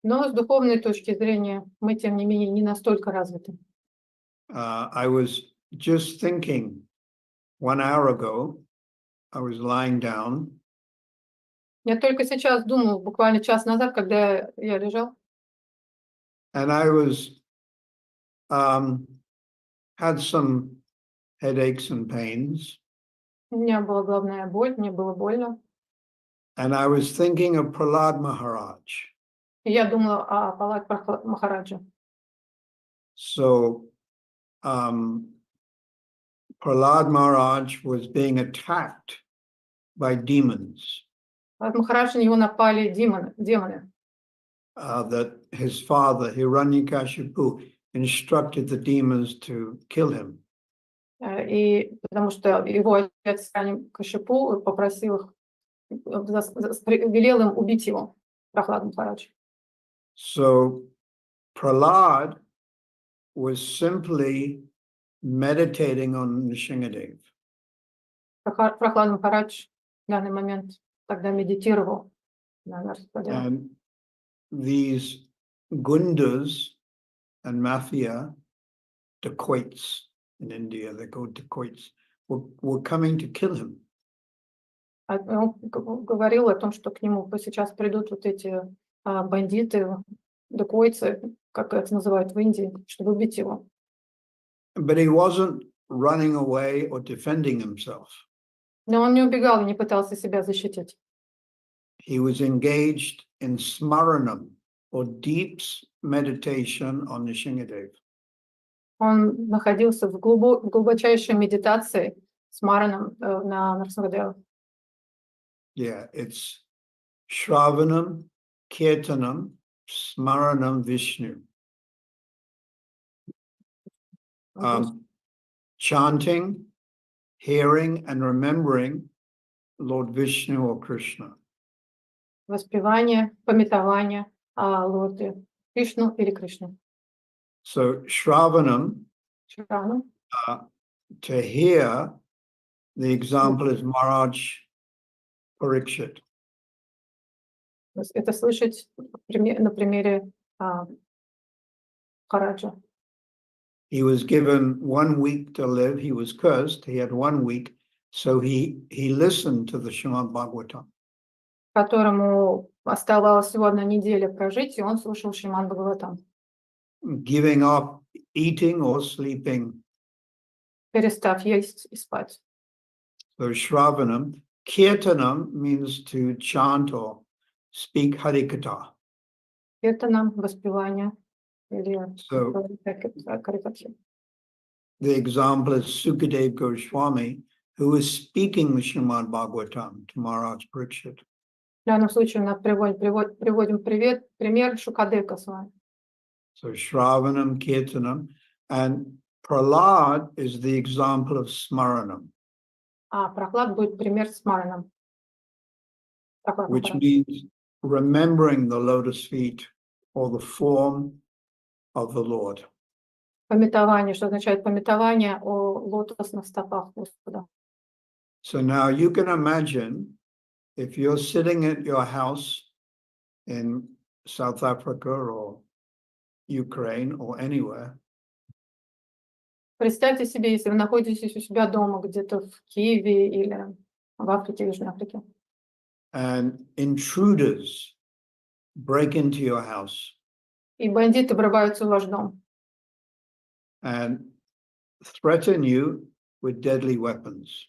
Но с духовной точки зрения мы, тем не менее, не настолько развиты. I was just thinking 1 hour ago, I was lying down Я только сейчас думал, буквально час назад, когда я лежал, and I was had some headaches and pains, у меня была головная боль, мне было больно. and I was thinking of Prahlad Maharaj. И я думала о Палат Махараджа. So Prahlad Maharaj was being attacked by demons Палат Махарадж, на него напали демоны. That his father, Hiranyakashipu, instructed the demons to kill him. И потому что его отец Кашипу попросил их, велел им убить его, Прохлад Махарадж. So Prahlad was simply meditating on Nrsimhadev. Прохлад Махарадж в данный момент тогда медитировал на Господа. And these gundas and mafia, dacoits in India, they go dacoits, were coming to kill him. Он говорил о том, что к нему сейчас придут вот эти бандиты, дакойцы, как это называют в Индии, чтобы убить его. But he wasn't running away or defending himself. Но он не убегал и не пытался себя защитить. He was engaged in smaranam, or deep meditation on Nrsimhadev. Он находился в глубочайшей медитации с Мараном на Нарсимхадева. Yeah, it's Shravanam, Kirtanam, Smaranam Vishnu. Chanting, hearing, and remembering Lord Vishnu or Krishna. Воспевание, памятование о Лорде Кришну или Кришне. So Shravanam, Шрану. to hear, the example is Maharaj Parikshit. Это слышать на примере Хараджа. He was given 1 week to live. He was cursed. He had 1 week. So he listened to the Srimad Bhagavatam. Которому оставалось всего 1 неделя прожить, и он слушал Шримад Бхагаватам. Giving up eating or sleeping. Перестав есть и спать. So Shravanam. Kirtanam means to chant or speak Harikatha. Это нам воспевание или So карикатура. the example is Sukadev Goswami, who is speaking the Srimad Bhagavatam to Maharaj Parikshit. В данном случае мы приводим пример Шукадев Госвами. So Shravanam, Kirtanam, and Prahlad is the example of Smaranam, А Прохлад будет пример с Мараном. which means remembering the lotus feet or the form of the Lord. Памятование, что означает памятование о лотосных стопах Господа. So now you can imagine if you're sitting at your house in South Africa or Ukraine or anywhere, Представьте себе, если вы находитесь у себя дома, где-то в Киеве или в Африке, Южной Африке, and intruders break into your house и бандиты врываются в ваш дом and threaten you with deadly weapons.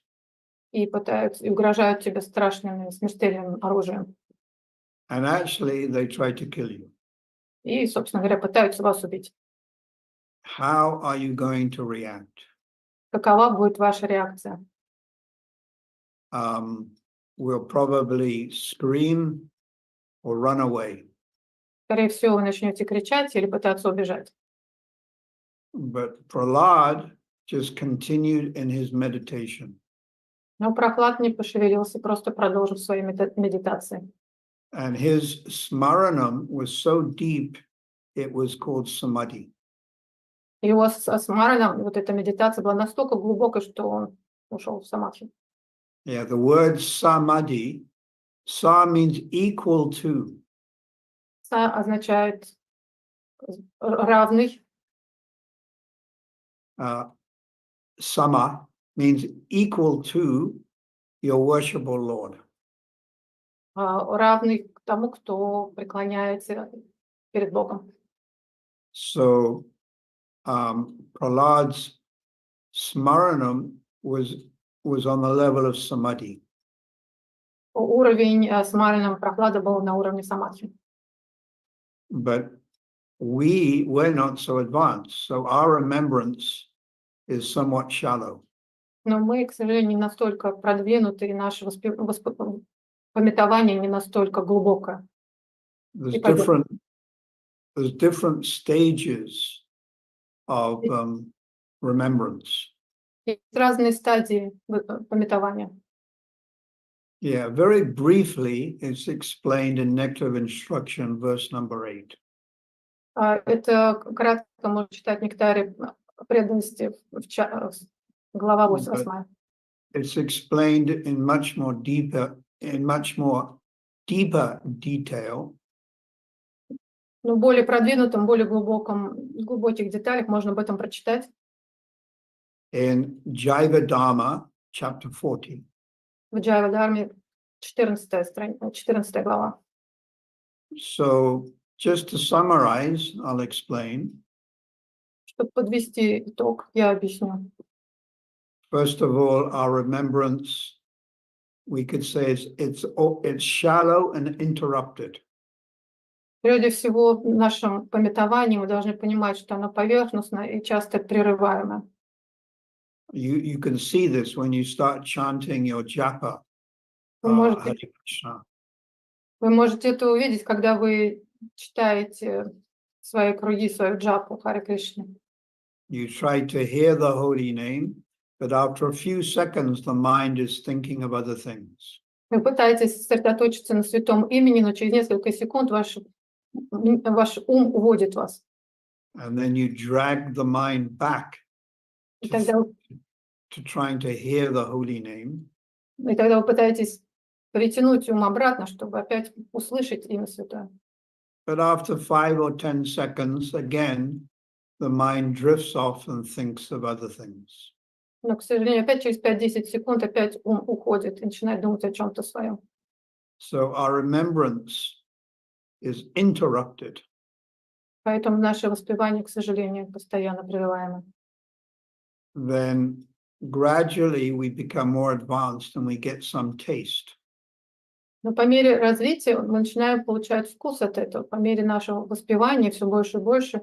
и пытаются, и угрожают тебе страшным смертельным оружием. And actually, they try to kill you. И, собственно говоря, пытаются вас убить. How are you going to react? Какова будет ваша реакция? We'll probably scream or run away. скорее всего, вы начнете кричать или пытаться убежать. But Prahlad just continued in his meditation. Но Прохлад не пошевелился, просто продолжил свои медитации. And his smaranam was so deep, it was called samadhi. Его с Мараном, вот эта медитация была настолько глубокой, что он ушел в самадхи. Yeah, the word samadhi, sa means equal to. Са означает равный, Sama means equal to your worshipable Lord. равный к тому, кто преклоняется перед Богом. So Prahlad's smaranam was on the level of samadhi. Уровень с Мараном Прохлада был на уровне самадхи. But we're not so advanced, so our remembrance is somewhat shallow. Но мы, к сожалению, не настолько продвинуты, и наше памятование не настолько глубокое. There's different stages of remembrance. Есть разные стадии памятования. Yeah, very briefly, it's explained in Nectar of Instruction, verse number 8. Это кратко можно читать в Нектаре преданности, глава 8. It's explained in much more deeper detail Но в более продвинутом, более глубоких деталях можно об этом прочитать in Jaiva Dharma, chapter 40. в Джайва-дарме 14 глава. So, just to summarize, I'll explain. Чтобы подвести итог, я объясню. First of all, our remembrance, we could say it's shallow and interrupted. Прежде всего, в нашем памятовании мы должны понимать, что оно поверхностно и часто прерываемо. You can see this when you start chanting your japa. Вы Hare Krishna. можете это увидеть, когда вы читаете свои круги, свою джапу Харе Кришне. You try to hear the holy name, but after a few seconds, the mind is thinking of other things. Вы пытаетесь сосредоточиться на святом имени, но через несколько секунд ваш ум уводит вас. And then you drag the mind back И тогда to trying to hear the holy name. вы пытаетесь притянуть ум обратно, чтобы опять услышать имя святое. But after 5 or 10 seconds, again, the mind drifts off and thinks of other things. Но, к сожалению, опять через 5-10 секунд опять ум уходит и начинает думать о чем-то своем. So our remembrance is interrupted. Поэтому наше воспевание, к сожалению, постоянно прерываемо. Then gradually we become more advanced and we get some taste. Но по мере развития мы начинаем получать вкус от этого. По мере нашего воспевания все больше и больше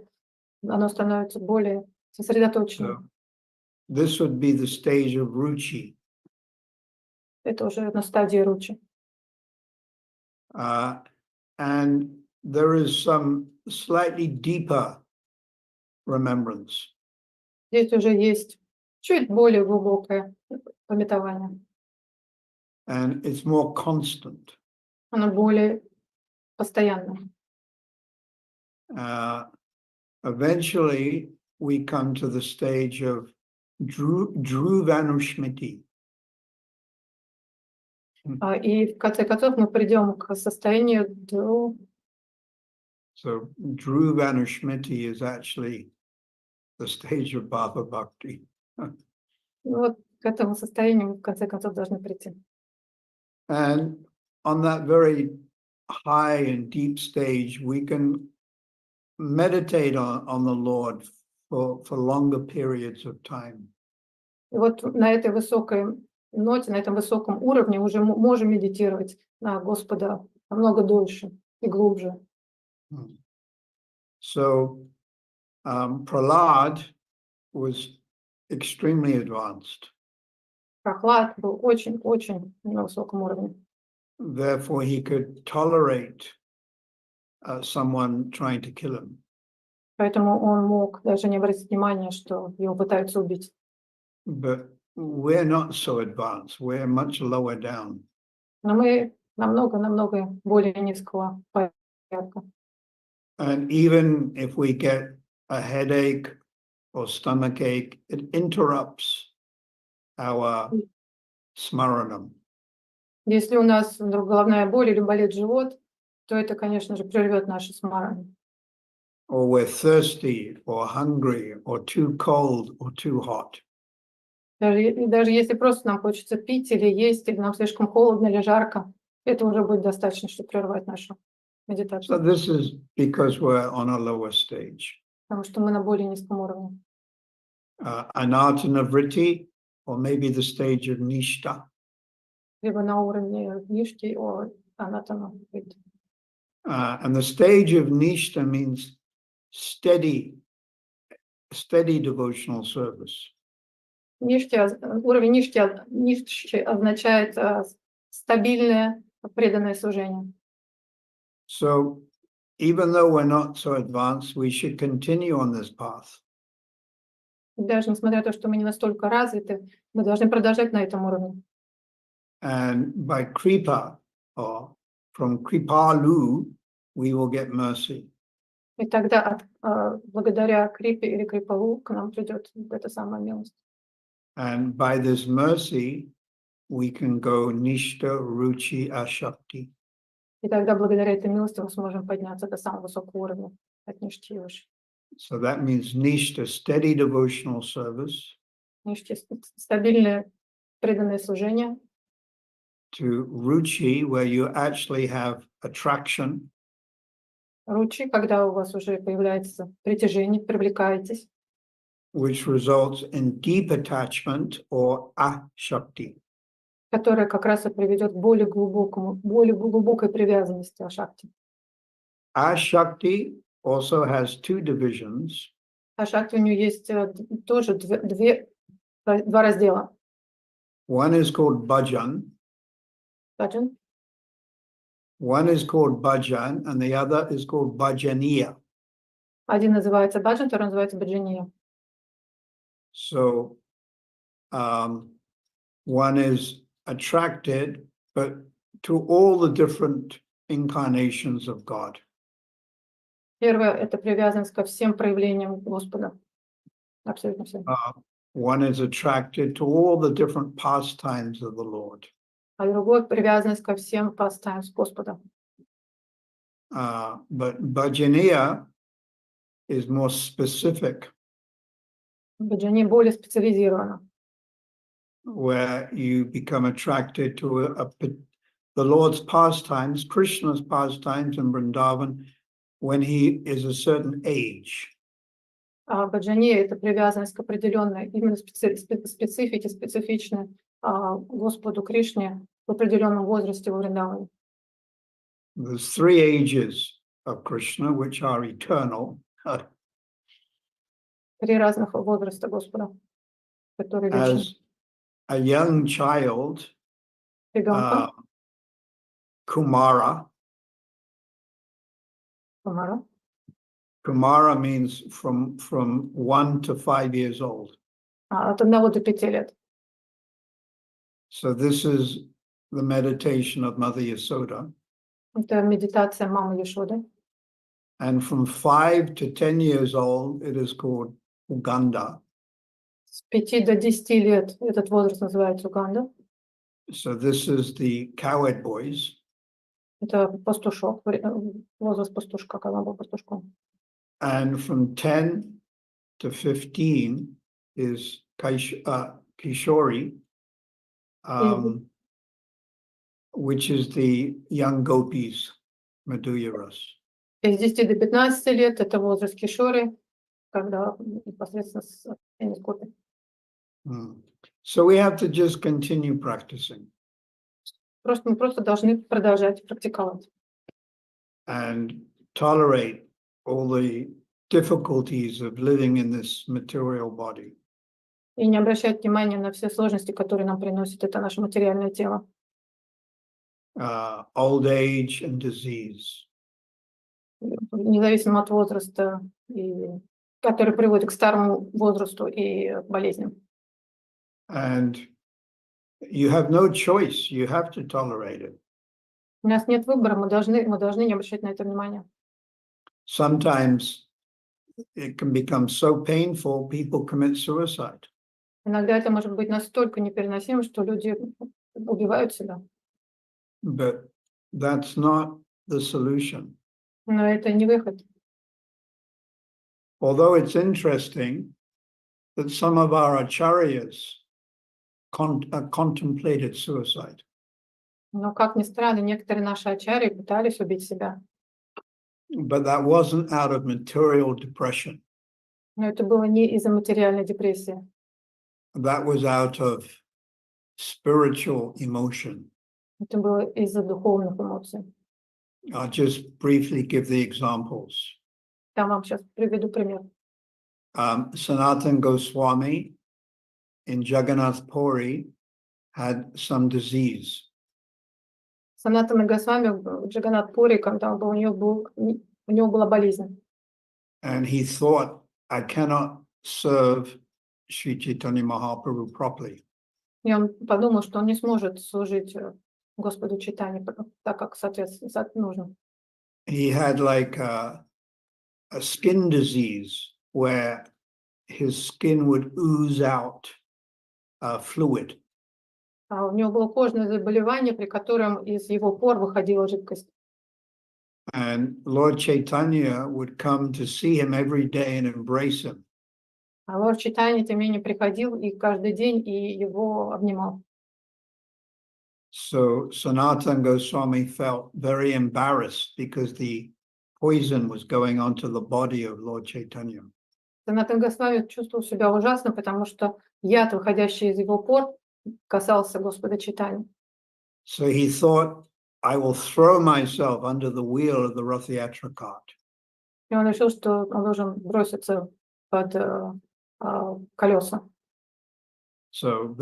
оно становится более сосредоточенным. So this would be the stage of ruchi. Это уже на стадии ручи. And there is some slightly deeper remembrance. Здесь уже есть чуть более глубокое памятование. And it's more constant. Оно более постоянное. Eventually, we come to the stage of Dhruvanushmiti. И в конце концов мы придем к состоянию So Dhruvanushmiti is actually the stage of Bhava Bhakti. вот к этому состоянию мы в конце концов должны прийти. And on that very high and deep stage, we can meditate on the Lord for longer periods of time. И вот на этой высокой ноте, на этом высоком уровне уже можем медитировать на Господа намного дольше и глубже. So Prahlad was extremely advanced. Прохлад был очень-очень на высоком уровне. Therefore, he could tolerate someone trying to kill him. Поэтому он мог даже не обратить внимания, что его пытаются убить. But we're not so advanced. We're much lower down. Но мы намного более низкого порядка. And even if we get a headache or stomach ache, it interrupts our smaranam. Если у нас вдруг головная боль или болит живот, то это, конечно же, прервет наши смараны. Or we're thirsty or hungry or too cold or too hot. Даже если просто нам хочется пить или есть, или нам слишком холодно или жарко, это уже будет достаточно, чтобы прервать нашу So медитацию, this is because we're on a lower stage. потому что мы на более низком уровне. Anartana vritti, or maybe the stage of nishta. Либо на уровне нишки, анатана. And the stage of nishta means steady devotional service. Уровень нишки означает стабильное преданное служение. So even though we're not so advanced, we should continue on this path. Даже несмотря на то, что мы не настолько развиты, мы должны продолжать на этом уровне. And by kripa, or from kripalu, we will get mercy. И тогда благодаря крипе или крипалу к нам придет эта самая милость. And by this mercy, we can go nishta, ruchi, ashakti. И тогда благодаря этой милости мы сможем подняться до самого высокого уровня, от нишки и выше. So that means nishta, steady devotional service, Нишки стабильное преданное служение, to ruchi, where you actually have attraction, ручи, когда у вас уже появляется притяжение, привлекаетесь, which results in deep attachment or ashakti. которое как раз и приведет к более глубокой привязанности ашакти. Ashakti also has two divisions. Ашакти у нее есть тоже два раздела. One is called bhajan, Баджан. one is called bhajan, and the other is called bhajaniya. Один называется баджан, второй называется баджания. So one is attracted, but to all the different incarnations of God. Первое – это привязанность ко всем проявлениям Господа. Абсолютно всем. One is attracted to all the different pastimes of the Lord. А другое – привязанность ко всем pastimes Господа. But bhajaniya is more specific, Баджани более специализировано, where you become attracted to the Lord's pastimes, Krishna's pastimes in Vrindavan, when he is a certain age. А баджани – это привязанность к определенной, именно специфике, специфичной Господу Кришне в определенном возрасте во Вриндаване. There's three ages of Krishna, which are eternal. Три разных возраста Господа, которые вечны. As a young child, Ребенка, Kumara. Кумара. Kumara means from 1 to 5 years old. От 1 до 5 лет. So this is the meditation of Mother Yasoda. Это медитация мамы Яшоды. And from 5 to 10 years old, it is called Uganda. С 5 до 10 лет этот возраст называется Уганда. So this is the cowherd boys. Это пастушок, возраст пастушка, когда он был пастушком. And from 10 to 15 is Kishori, which is the young gopis, Madhurya Ras. И с 10 до 15 лет это возраст Кишори, когда непосредственно с Гопи. So we have to just continue practicing. Мы просто должны продолжать практиковать. And tolerate all the difficulties of living in this material body. И не обращать внимания на все сложности, которые нам приносит это наше материальное тело. Old age and disease. независимо от возраста, и который приводит к старому возрасту и болезням. And you have no choice. You have to tolerate it. У нас нет выбора, мы должны не обращать на это внимание. Sometimes it can become so painful, people commit suicide. Иногда это может быть настолько непереносимо, что люди убивают себя. But that's not the solution. Но это не выход. Although it's interesting that some of our acharyas contemplated suicide. Но, как ни странно, некоторые наши ачарьи пытались убить себя. But that wasn't out of material depression. Но это было не из-за материальной депрессии. That was out of spiritual emotion. Это было из-за духовных эмоций. I'll just briefly give the examples. Я вам сейчас приведу пример. Sanatana Goswami in Jagannath Puri had some disease. Санатана Госвами в Джаганнат-пури, когда у него была болезнь. And he thought, I cannot serve Sri Chaitanya Mahaprabhu properly. И он подумал, что он не сможет служить Господу Чайтанье так, как нужно. He had like a skin disease where his skin would ooze out fluid. А у него было кожное заболевание, при котором из его пор выходила жидкость. And Lord Chaitanya would come to see him every day and embrace him. А Лорд Чайтанья, тем не менее, приходил и каждый день и его обнимал. So Sanatana Goswami felt very embarrassed because the poison was going onto the body of Lord Chaitanya. Санатан Госвами чувствовал себя ужасно, потому что яд, выходящий из его пор, касался Господа Чайтаньи. So he thought, I will throw myself under the wheel of the Rath Yatra cart. И он решил, что он должен броситься под колеса. So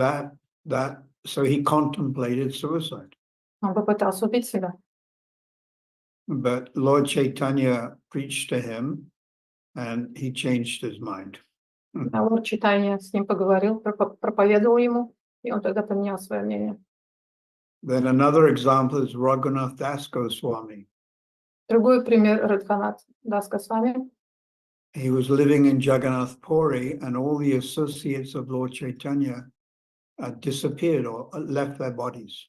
so he contemplated suicide. Он попытался убить себя. But Lord Chaitanya preached to him and he changed his mind. А Лорд Чайтанья с ним поговорил, проповедовал ему, и он тогда поменял свое мнение. Then another example is Raghunath Das Goswami. Другой пример — Радханат Дас Госвами. He was living in Jagannath Puri and all the associates of Lord Chaitanya disappeared or left their bodies.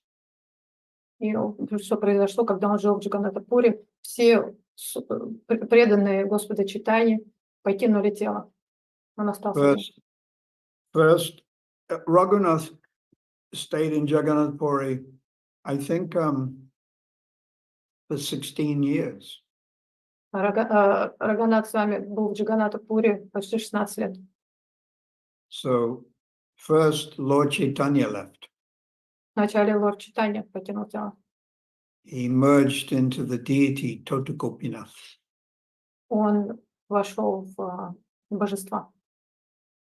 И что произошло, когда он жил в Джаганнат-пуре, все преданные Господа Чайтаньи покинули тело. Он остался. First, Raghunath stayed in Jagannath Puri, I think, for 16 years. Рагунат с вами был в Джаганнат-пуре почти 16 лет. So first Lord Chaitanya left. Вначале Лорд Чайтанья покинул тело. He merged into the deity Totakopinath. Он вошел в божество.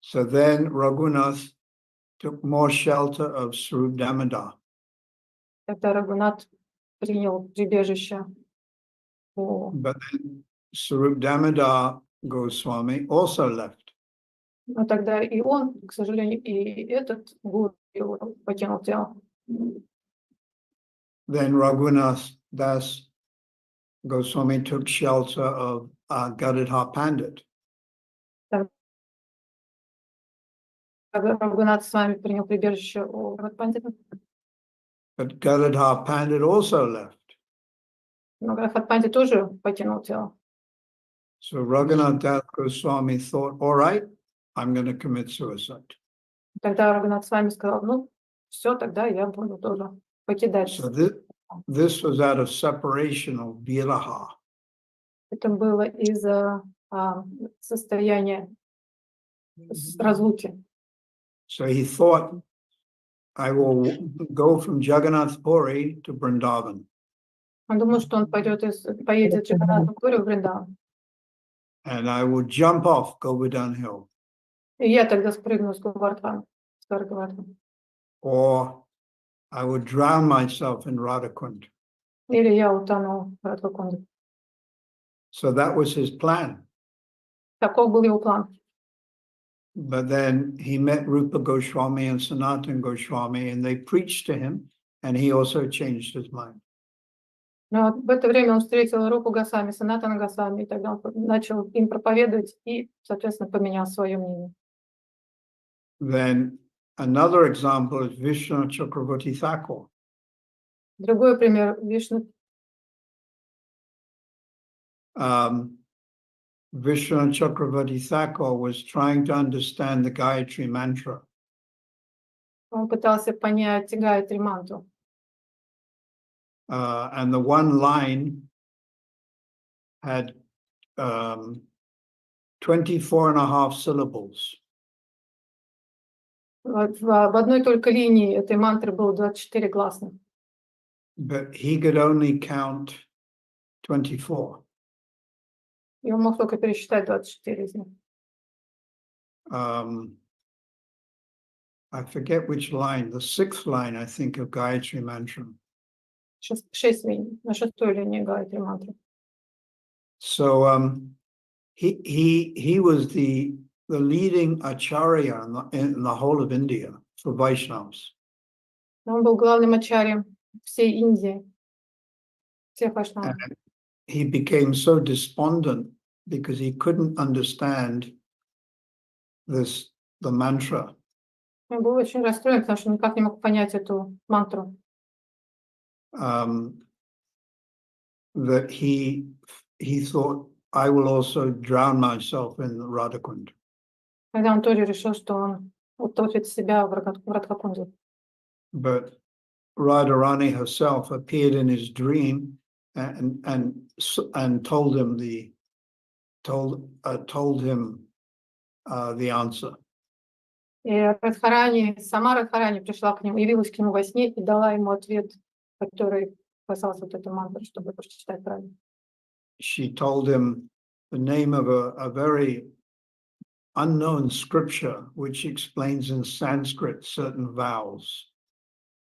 So then Raghunath took more shelter of Swarup Damodar. Тогда Рагунат принял прибежище у... But then Swarup Damodar Goswami also left. Но тогда и он, к сожалению, и этот гуру покинул тело. Then Raghunath Das Goswami took shelter of Gadadhar Pandit. Рагунат с вами принял прибежище у Радпандита. But Gadadhar Pandit also left. Но Радпандит тоже покинул тело. So Raghunath Das Goswami thought, all right, I'm going to commit suicide. Тогда Рагунат с вами сказал, ну, все, тогда я буду тоже покидать. So this was out of separation of viraha. Это было из-за состояния разлуки. So he thought, I will go from Jagannath Puri to Vrindavan. Он думал, что он поедет из Джаганнат-пури в Вриндаван. And I will jump off Govardhan Hill. И я тогда спрыгну с Говардхана, с Говардхана. Or I would drown myself in Radhakund. Или я утону в Радхакунде. So that was his plan. Таков был его план. But then he met Rupa Goswami and Sanatana Goswami, and they preached to him, and he also changed his mind. Но в это время он встретил Рупу Госвами, Санатана Госвами, и тогда он начал им проповедовать и, соответственно, поменял свое мнение. Then another example is Vishnu Chakravarti Thakur. Другой пример. Вишну Vishnu Chakravarti Thakur was trying to understand the Gayatri mantra. он пытался понять Гайатри мантру. And the one line had 24 and a half syllables. В одной только линии этой мантры было 24 гласных. But he could only count 24. И он мог только пересчитать 24 из них. I forget which line, the sixth line, I think, of Gayatri Mantra. 6 линий. На шестой линии Гайатри мантры. So he was the leading acharya in the whole of India for Vaishnavas. Он был главным ачарьем всей Индии, всех вайшнавов. And he became so despondent because he couldn't understand the mantra. Он был очень расстроен, потому что никак не мог понять эту мантру. That he thought, I will also drown myself in the Radhakund. Когда он тоже решил, что он утопит себя в Радхакунде. But Radharani herself appeared in his dream and told him the answer. И Радхарани, сама Радхарани пришла к нему, явилась к нему во сне и дала ему ответ, который касался вот этой мантры, чтобы прочитать правильно. She told him the name of a very unknown scripture which explains in Sanskrit certain vowels.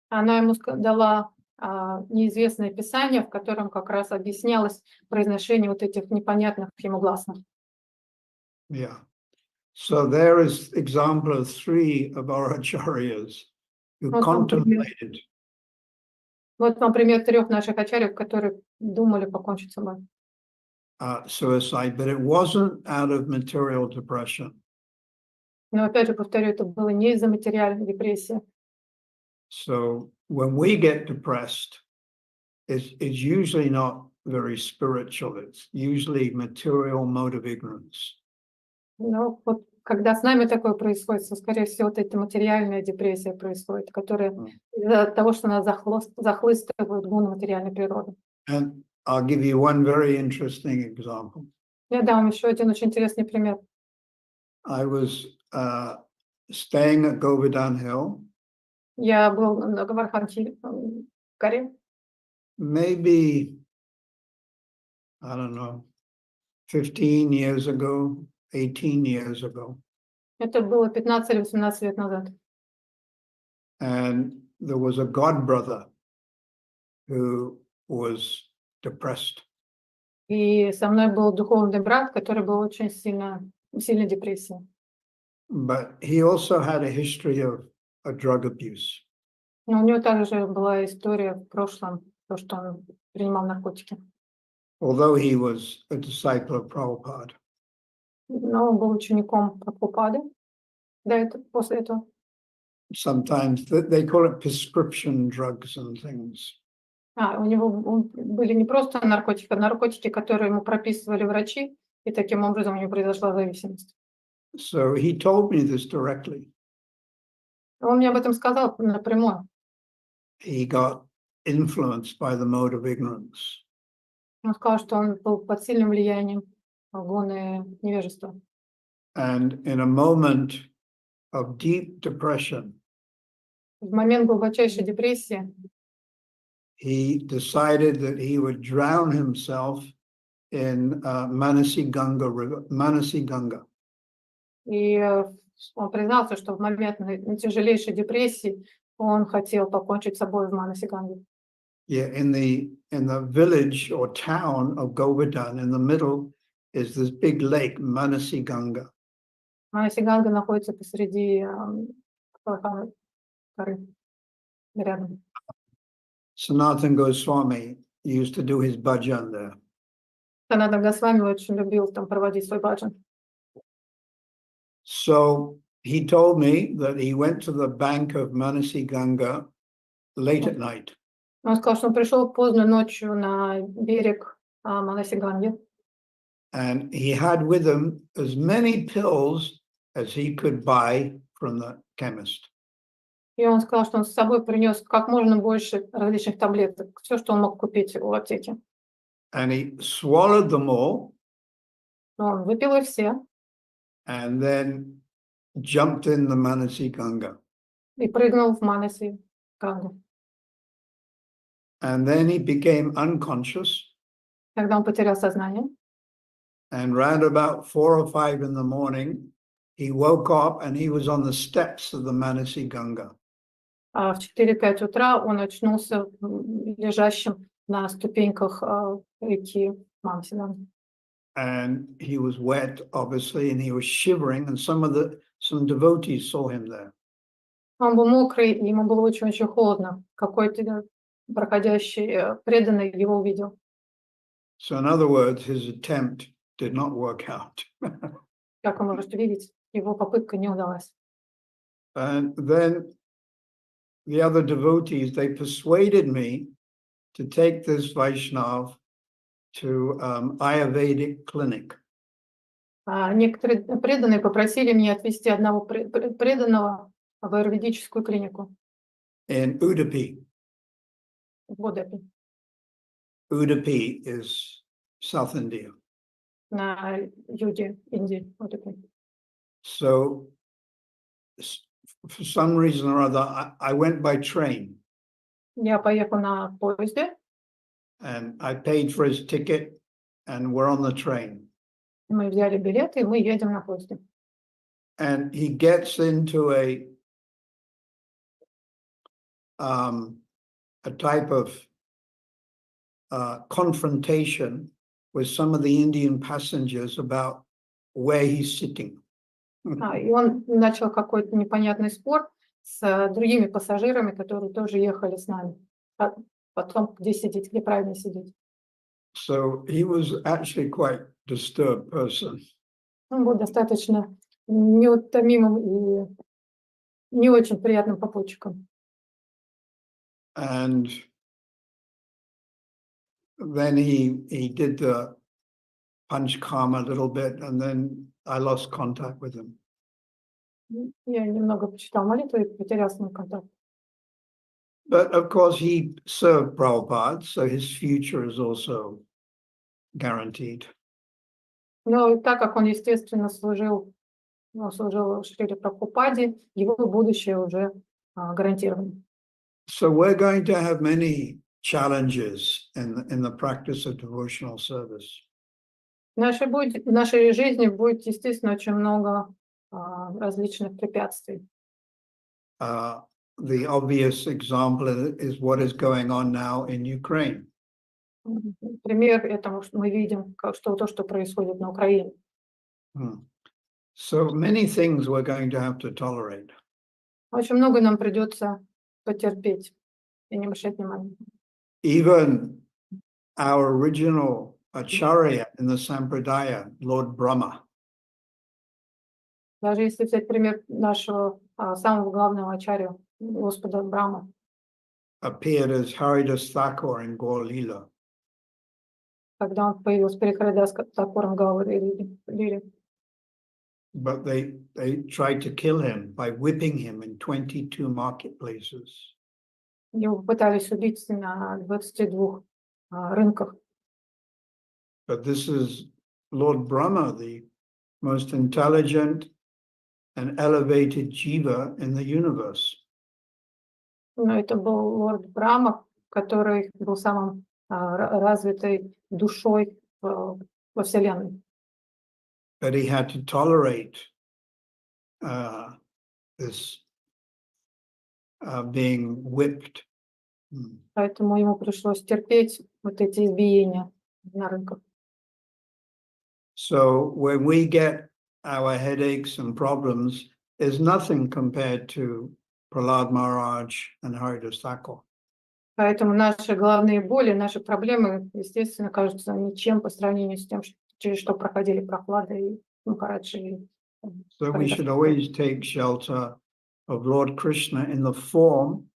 Она ему дала неизвестное писание, в котором как раз объяснялось произношение вот этих непонятных ему гласных. Yeah. So there is example of 3 of our acharyas who contemplated. Вот вам пример 3 наших ачарьев, которые думали покончить с собой. Suicide, but it wasn't out of material depression. Но опять же повторю, это было не из-за материальной депрессии. So when we get depressed, it's usually not very spiritual. It's usually material mode of ignorance. Но вот когда с нами такое происходит, то, скорее всего, вот эта материальная депрессия происходит, которая из-за того, что нас захлыстывают гуны материальной природы. And I'll give you one very interesting example. Я дам вам еще один очень интересный пример. I was staying at Govardhan Hill. Я был на Гавардхан горе. Maybe, I don't know, 15 years ago, 18 years ago. Это было 15 или 18 лет назад. And there was a god brother who was depressed. И со мной был духовный брат, который был очень сильной депрессией. But he also had a history of a drug abuse. Но у него также была история в прошлом, то, что он принимал наркотики. Although he was a disciple of Prabhupada. Но он был учеником Прабхупады после этого. Sometimes they call it prescription drugs and things. У него были не просто наркотики, а наркотики, которые ему прописывали врачи, и таким образом у него произошла зависимость. So he told me this directly. Он мне об этом сказал напрямую. He got influenced by the mode of ignorance. Он сказал, что он был под сильным влиянием гуны невежества. And in a moment of deep depression, В момент глубочайшей депрессии he decided that he would drown himself in Manasi Ganga river, Manasi Ganga. И он признался, что в момент тяжелейшей депрессии он хотел покончить с собой в Манаси Ганге. Yeah, in the village or town of Govardhan, in the middle is this big lake, Manasi Ganga. Манаси-Ганга находится посреди горы, рядом. Sanatana Goswami used to do his bhajan there. Санатана Госвами очень любил там проводить свой баджан. So he told me that he went to the bank of Manasi Ganga late at night. Он сказал, что он пришел поздно ночью на берег Манаси-Ганги. And he had with him as many pills as he could buy from the chemist. И он сказал, что он с собой принес как можно больше различных таблеток, все, что он мог купить в аптеке. And he swallowed them all Он выпил их все and then jumped in the Manasi Ganga. и прыгнул в Манаси-Гангу. And then he became unconscious. Когда он потерял сознание, And round about 4 or 5 in the morning, he woke up and he was on the steps of the Manasi Ganga. а в 4-5 утра он очнулся лежащим на ступеньках реки Манаси-Ганги. And he was wet, obviously, and he was shivering, and some devotees saw him there. Он был мокрый, и ему было очень-очень холодно. Какой-то проходящий преданный его увидел. So in other words, his attempt did not work out. Как вы можете видеть, его попытка не удалась. And then the other devotees, they persuaded me to take this Vaishnav to Ayurvedic clinic. Некоторые преданные попросили меня отвезти одного преданного в аюрведическую клинику In Udupi. в Бодапе, Udupi is South India. на юге Индии. Бодапе. So for some reason or other, I went by train Я поехал на поезде, and I paid for his ticket and we're on the train. мы взяли билеты, и мы едем на поезде. And he gets into a type of confrontation with some of the Indian passengers about where he's sitting. И он начал какой-то непонятный спор с другими пассажирами, которые тоже ехали с нами. Потом, где сидеть, где правильно сидеть. So he was actually quite disturbed person. Он был достаточно неутомимым и не очень приятным попутчиком. And then he did the punch karma a little bit, and then I lost contact with him. Я немного почитал молитву и потерял с ним контакт. But of course, he served Prabhupada, so his future is also guaranteed. Но так как он, естественно, служил Шриле Прабхупаде, его будущее уже гарантировано. So we're going to have many challenges in the practice of devotional service. В нашей жизни будет, естественно, очень много различных препятствий. The obvious example is what is going on now in Ukraine. Пример этому, что мы видим, то, что происходит на Украине. So many things we're going to have to tolerate. Очень много нам придется потерпеть и не мешать вниманию. Even our original Acharya in the Sampradaya, Lord Brahma, Даже если взять пример нашего самого главного ачарью, Господа Брахма, appeared as Haridas Thakur in Gaur Leela. когда он появился перед Харидас Такуром Гаури. But they tried to kill him by whipping him in 22 marketplaces. Его пытались убить на 22 рынках. But this is Lord Brahma, the most intelligent and elevated jiva in the universe. Но это был лорд Брахма, который был самым развитой душой во Вселенной. But he had to tolerate this being whipped Поэтому ему пришлось терпеть вот эти избиения на рынках. So when we get our headaches and problems, is nothing compared to Prahlad Maharaj and Haridas Thakur. Поэтому наши главные боли, наши проблемы, естественно, кажутся ничем по сравнению с тем, через что проходили Прохлада и Махараджи. So we should always take shelter of Lord Krishna in the form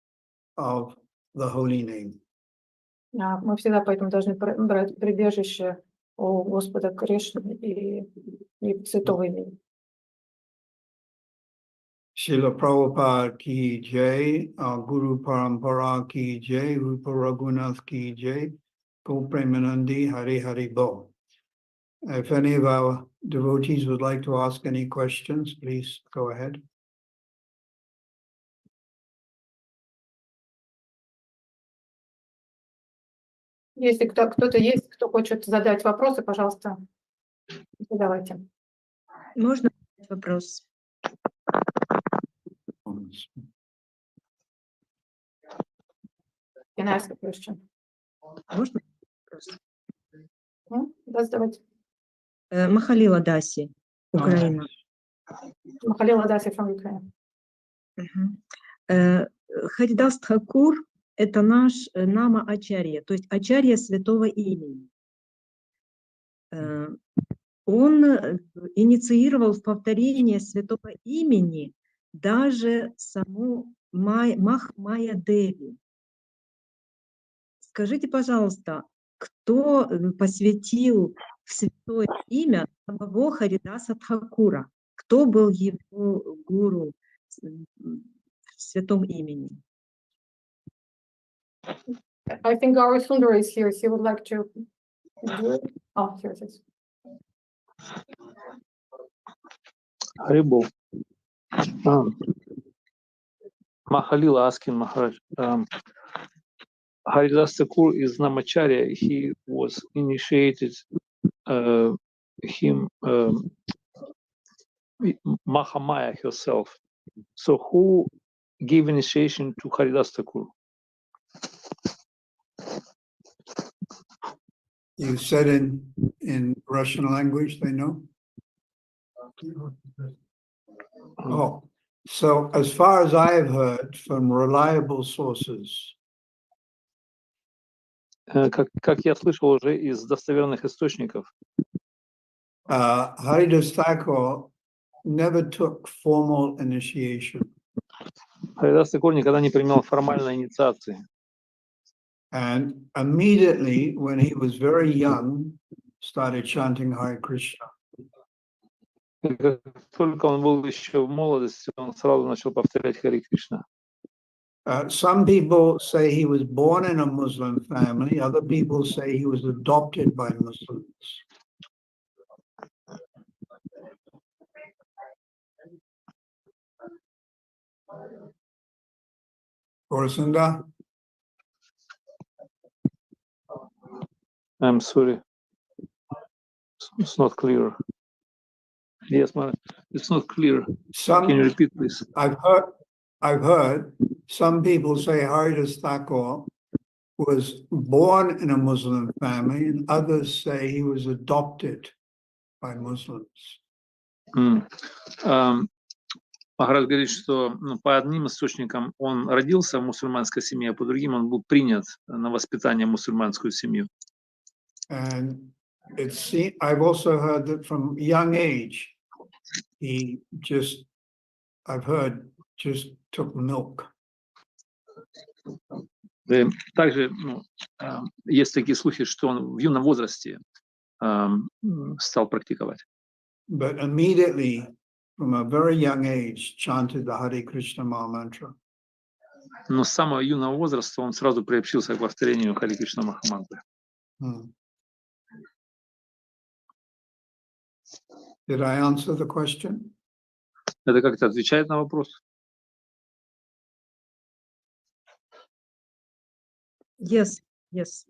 of the holy name. Мы всегда поэтому должны брать прибежище у Господа Кришны и святого имени. Srila Prabhupada ki jai, our Guru Parampara ki jai, Rupa Raghunath ki jai, Go Premanandi Hari Hari Bo. If any of our devotees would like to ask any questions, please go ahead. Если кто-то есть, кто хочет задать вопросы, пожалуйста, задавайте. Можно вопрос? Can I ask a question? Можно вопрос? Да, задавайте. Махалила Даси, Украина. Махалила Даси from Ukraine. Харидас Тхакур – это наш нама Ачарья, то есть Ачарья святого имени. Он инициировал в повторение святого имени даже саму Махмая Деви. Скажите, пожалуйста, кто посвятил в святое имя самого Харидаса Тхакура? Кто был его гуру в святом имени? I think our Sundar is here. He would like to do it. Oh, here it is. Haribol. Mahalila asking Maharaj. Haridas Thakur is Namacharya. He was initiated him Mahamaya herself. So who gave initiation to Haridas Thakur? You said in Russian language, they know? Oh, so as far as I have heard from reliable sources, Как я слышал уже из достоверных источников, Haridas Thakur never took formal initiation. Харидас Тхакур никогда не принимал формальной инициации. And immediately when he was very young, started chanting Hare Krishna. Как только он был еще в молодости, он сразу начал повторять Хари Кришна. Some people say he was born in a Muslim family. Other people say he was adopted by Muslims. Orasunda? I'm sorry. It's not clear. Yes, man, it's not clear. Can you repeat, please? I've heard some people say Haridas Thakur was born in a Muslim family, and others say he was adopted by Muslims. Махарадж говорит, что по одним источникам он родился в мусульманской семье, а по другим он был принят на воспитание в мусульманскую семью. And I've also heard that from young age, he just, I've heard, just took milk. Также есть такие слухи, что он в юном возрасте стал практиковать. But immediately, from a very young age, chanted the Hare Krishna Maha Mantra. Но с самого юного возраста он сразу приобщился к повторению Хари Кришна Махамантры. Did I answer the question? Это как-то отвечает на вопрос? Yes, yes.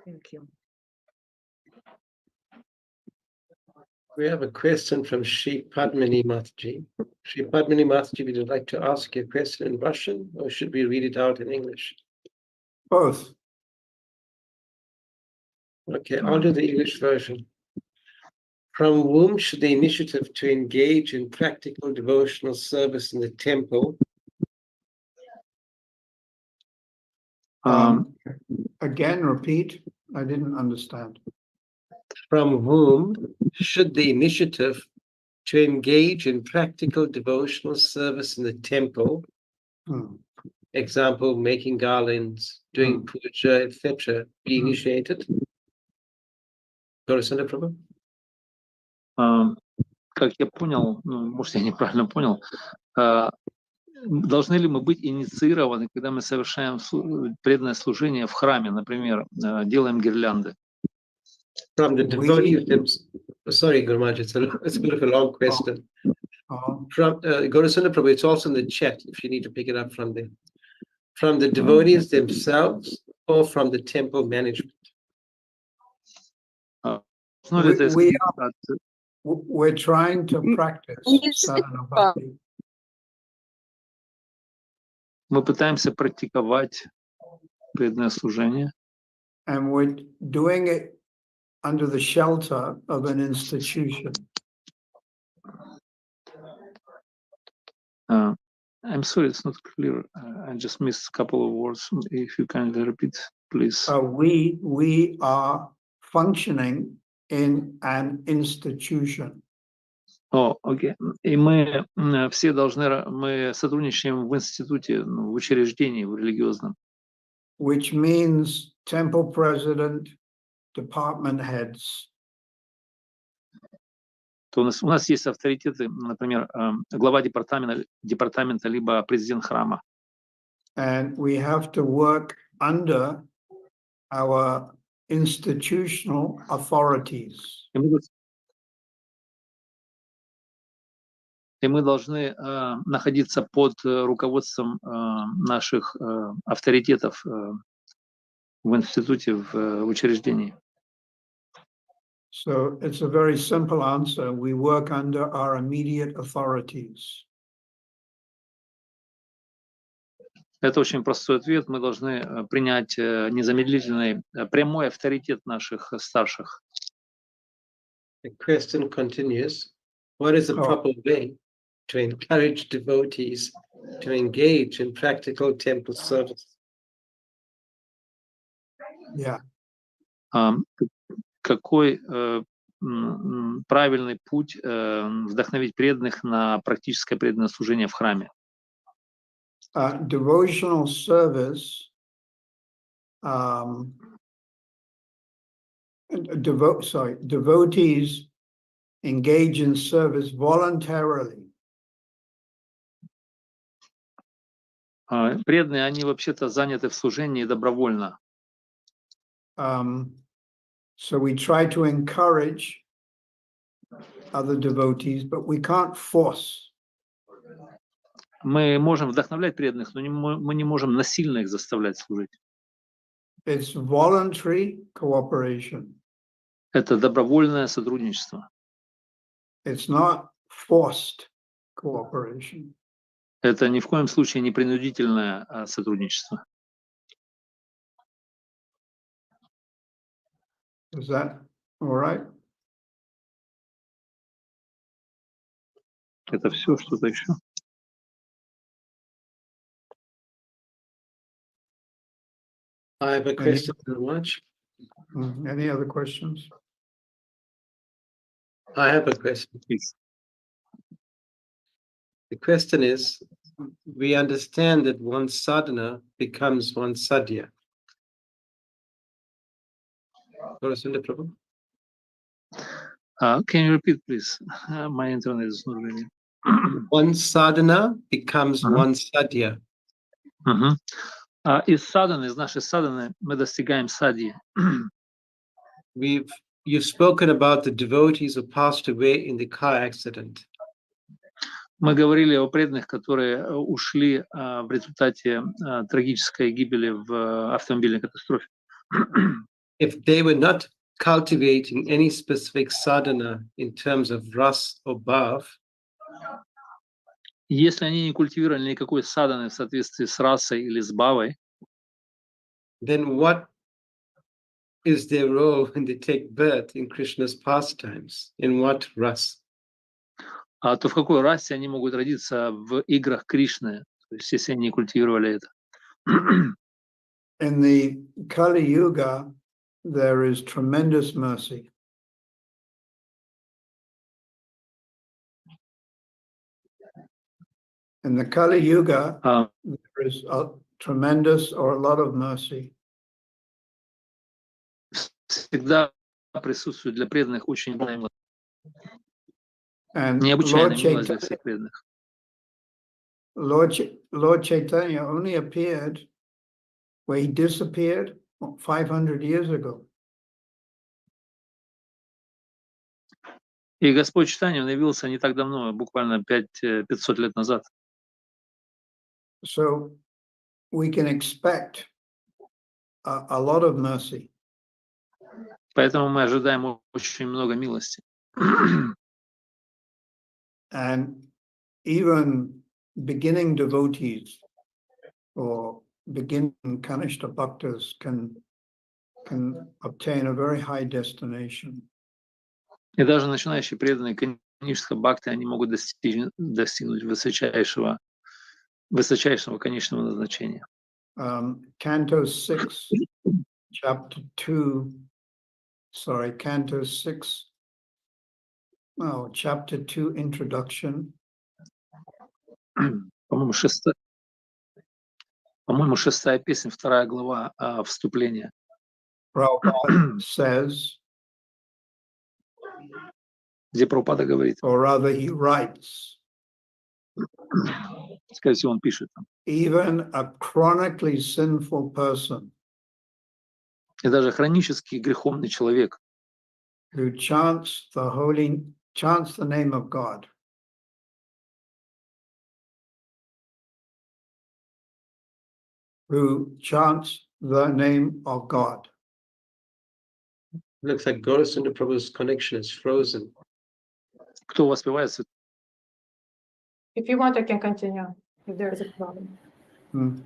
Thank you. We have a question from Shri Padmini Mataji. Shri Padmini Mataji, would you like to ask your question in Russian, or should we read it out in English? Both. Okay, I'll do the English version. From whom should the initiative to engage in practical devotional service in the temple Again, repeat. I didn't understand. from whom should the initiative to engage in practical devotional service in the temple, example, making garlands, doing puja, etc., be initiated? Goswami Prabhu? Как я понял, ну, может, я неправильно понял, должны ли мы быть инициированы, когда мы совершаем преданное служение в храме, например, делаем гирлянды? From the devotees, sorry, Guru Maharaj, it's a bit of a long question. From Goswami Prabhu, it's also in the chat if you need to pick it up from there. From the devotees themselves or from the temple management? We're trying to practice sadhana bhakti. Мы пытаемся практиковать преданное служение. And we're doing it under the shelter of an institution. I'm sorry, it's not clear. I just missed a couple of words. If you kindly repeat, please. We are functioning in an institution. Окей. И мы все мы сотрудничаем в институте, в учреждении, в религиозном. Which means temple president, department heads. То у нас есть авторитеты, например, глава департамента либо президент храма. And we have to work under our institutional authorities. И мы должны находиться под руководством наших авторитетов в институте, в учреждении. So it's a very simple answer. We work under our immediate authorities. Это очень простой ответ. Мы должны принять незамедлительный, прямой авторитет наших старших. The question continues. What is the proper way to encourage devotees to engage in practical temple service? Yeah. Какой правильный путь вдохновить преданных на практическое преданное служение в храме? Devotional service, devotees engage in service voluntarily. Преданные, они вообще-то заняты в служении добровольно. So we try to encourage other devotees, but we can't force. Мы можем вдохновлять преданных, но мы не можем насильно их заставлять служить. It's voluntary cooperation. Это добровольное сотрудничество. It's not forced cooperation. Это ни в коем случае не принудительное сотрудничество. Is that all right? Это все, что-то еще? I have a question very much. Any other questions? I have a question. The question is, we understand that one sadhana becomes one sadhya. Goswami Prabhu? Can you repeat, please? My internet is not ready. One sadhana becomes one sadhya. Из садханы, из нашей садханы мы достигаем садьи. You've spoken about the devotees who passed away in the car accident. Мы говорили о преданных, которые ушли в результате трагической гибели в автомобильной катастрофе. If they were not cultivating any specific sadhana in terms of ras or bhav, если они не культивировали никакой садханы в соответствии с расой или с бхавой, then what is their role when they take birth in Krishna's pastimes? In what ras? То в какой расе они могут родиться в играх Кришны, то есть если они культивировали это? In the Kali Yuga, there is tremendous mercy. In the Kali Yuga, there is a tremendous or a lot of mercy. Всегда присутствует для преданных очень необычайная And милость для всех преданных. Lord Chaitanya only appeared where he disappeared 500 years ago. И Господь Чайтанья, он явился не так давно, буквально 500 лет назад. So we can expect a lot of mercy. Поэтому мы ожидаем очень много милости. And even beginning devotees or beginning Kanishta Bhaktas can obtain a very high destination. И даже начинающие преданные Каништа Бхакти, они могут достигнуть высочайшего конечного назначения. Canto 6, chapter 2, Canto 6, chapter 2, introduction. По-моему, шестая песня, 2 глава, вступление. Prabhupada says, где Прабхупада говорит, or rather he writes, скорее всего, он пишет там. Even a chronically sinful person И даже хронически греховный человек, who chants the name of God, Looks like Gaurasundar Prabhu's connection is frozen. кто воспевает? If you want, I can continue, if there is a problem. Hmm.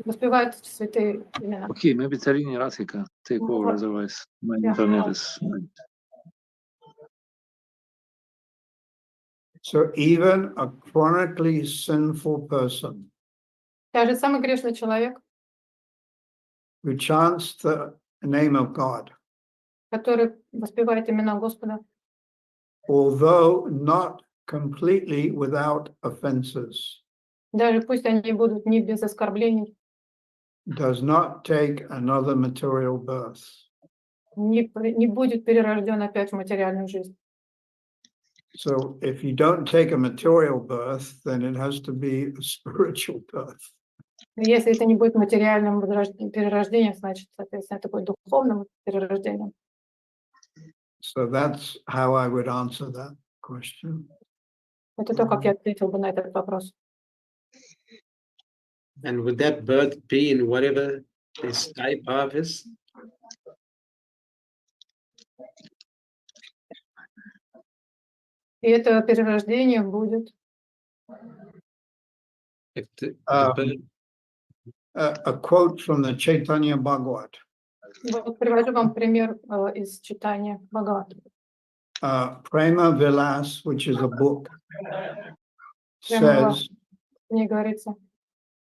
Воспевают святые имена. Okay, maybe Tarini Radhika take over, otherwise my internet is... So even a chronically sinful person Даже самый грешный человек, who chants the name of God, который воспевает имена Господа, although not completely without offenses, даже пусть они будут не без оскорблений, does not take another material birth. не будет перерожден опять в материальную жизнь. So if you don't take a material birth, then it has to be a spiritual birth. Если это не будет материальным перерождением, значит, соответственно, это будет духовным перерождением. So that's how I would answer that question. Это то, как я ответил бы на этот вопрос. And would that birth be in whatever this type of is? И это перерождение будет. If the birth, A quote from the Chaitanya Bhagavat. Вот привожу вам пример из читания Бхагавата. Prema Vilas, which is a book, Прямо says мне говорится,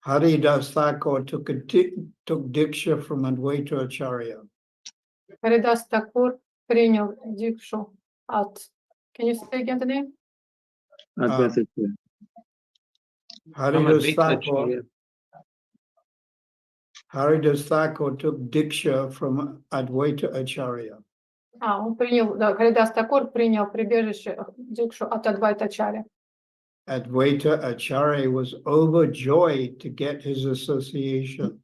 Haridas Thakur took diksha from Advaita Acharya. Харидас Такур принял дикшу от... Can you say again the name? Haridas Thakur took diksha from Advaita Acharya. Он принял, да, Харидас Такур принял прибежище дикшу от Адвайтачарьи. Advaita Acharya was overjoyed to get his association.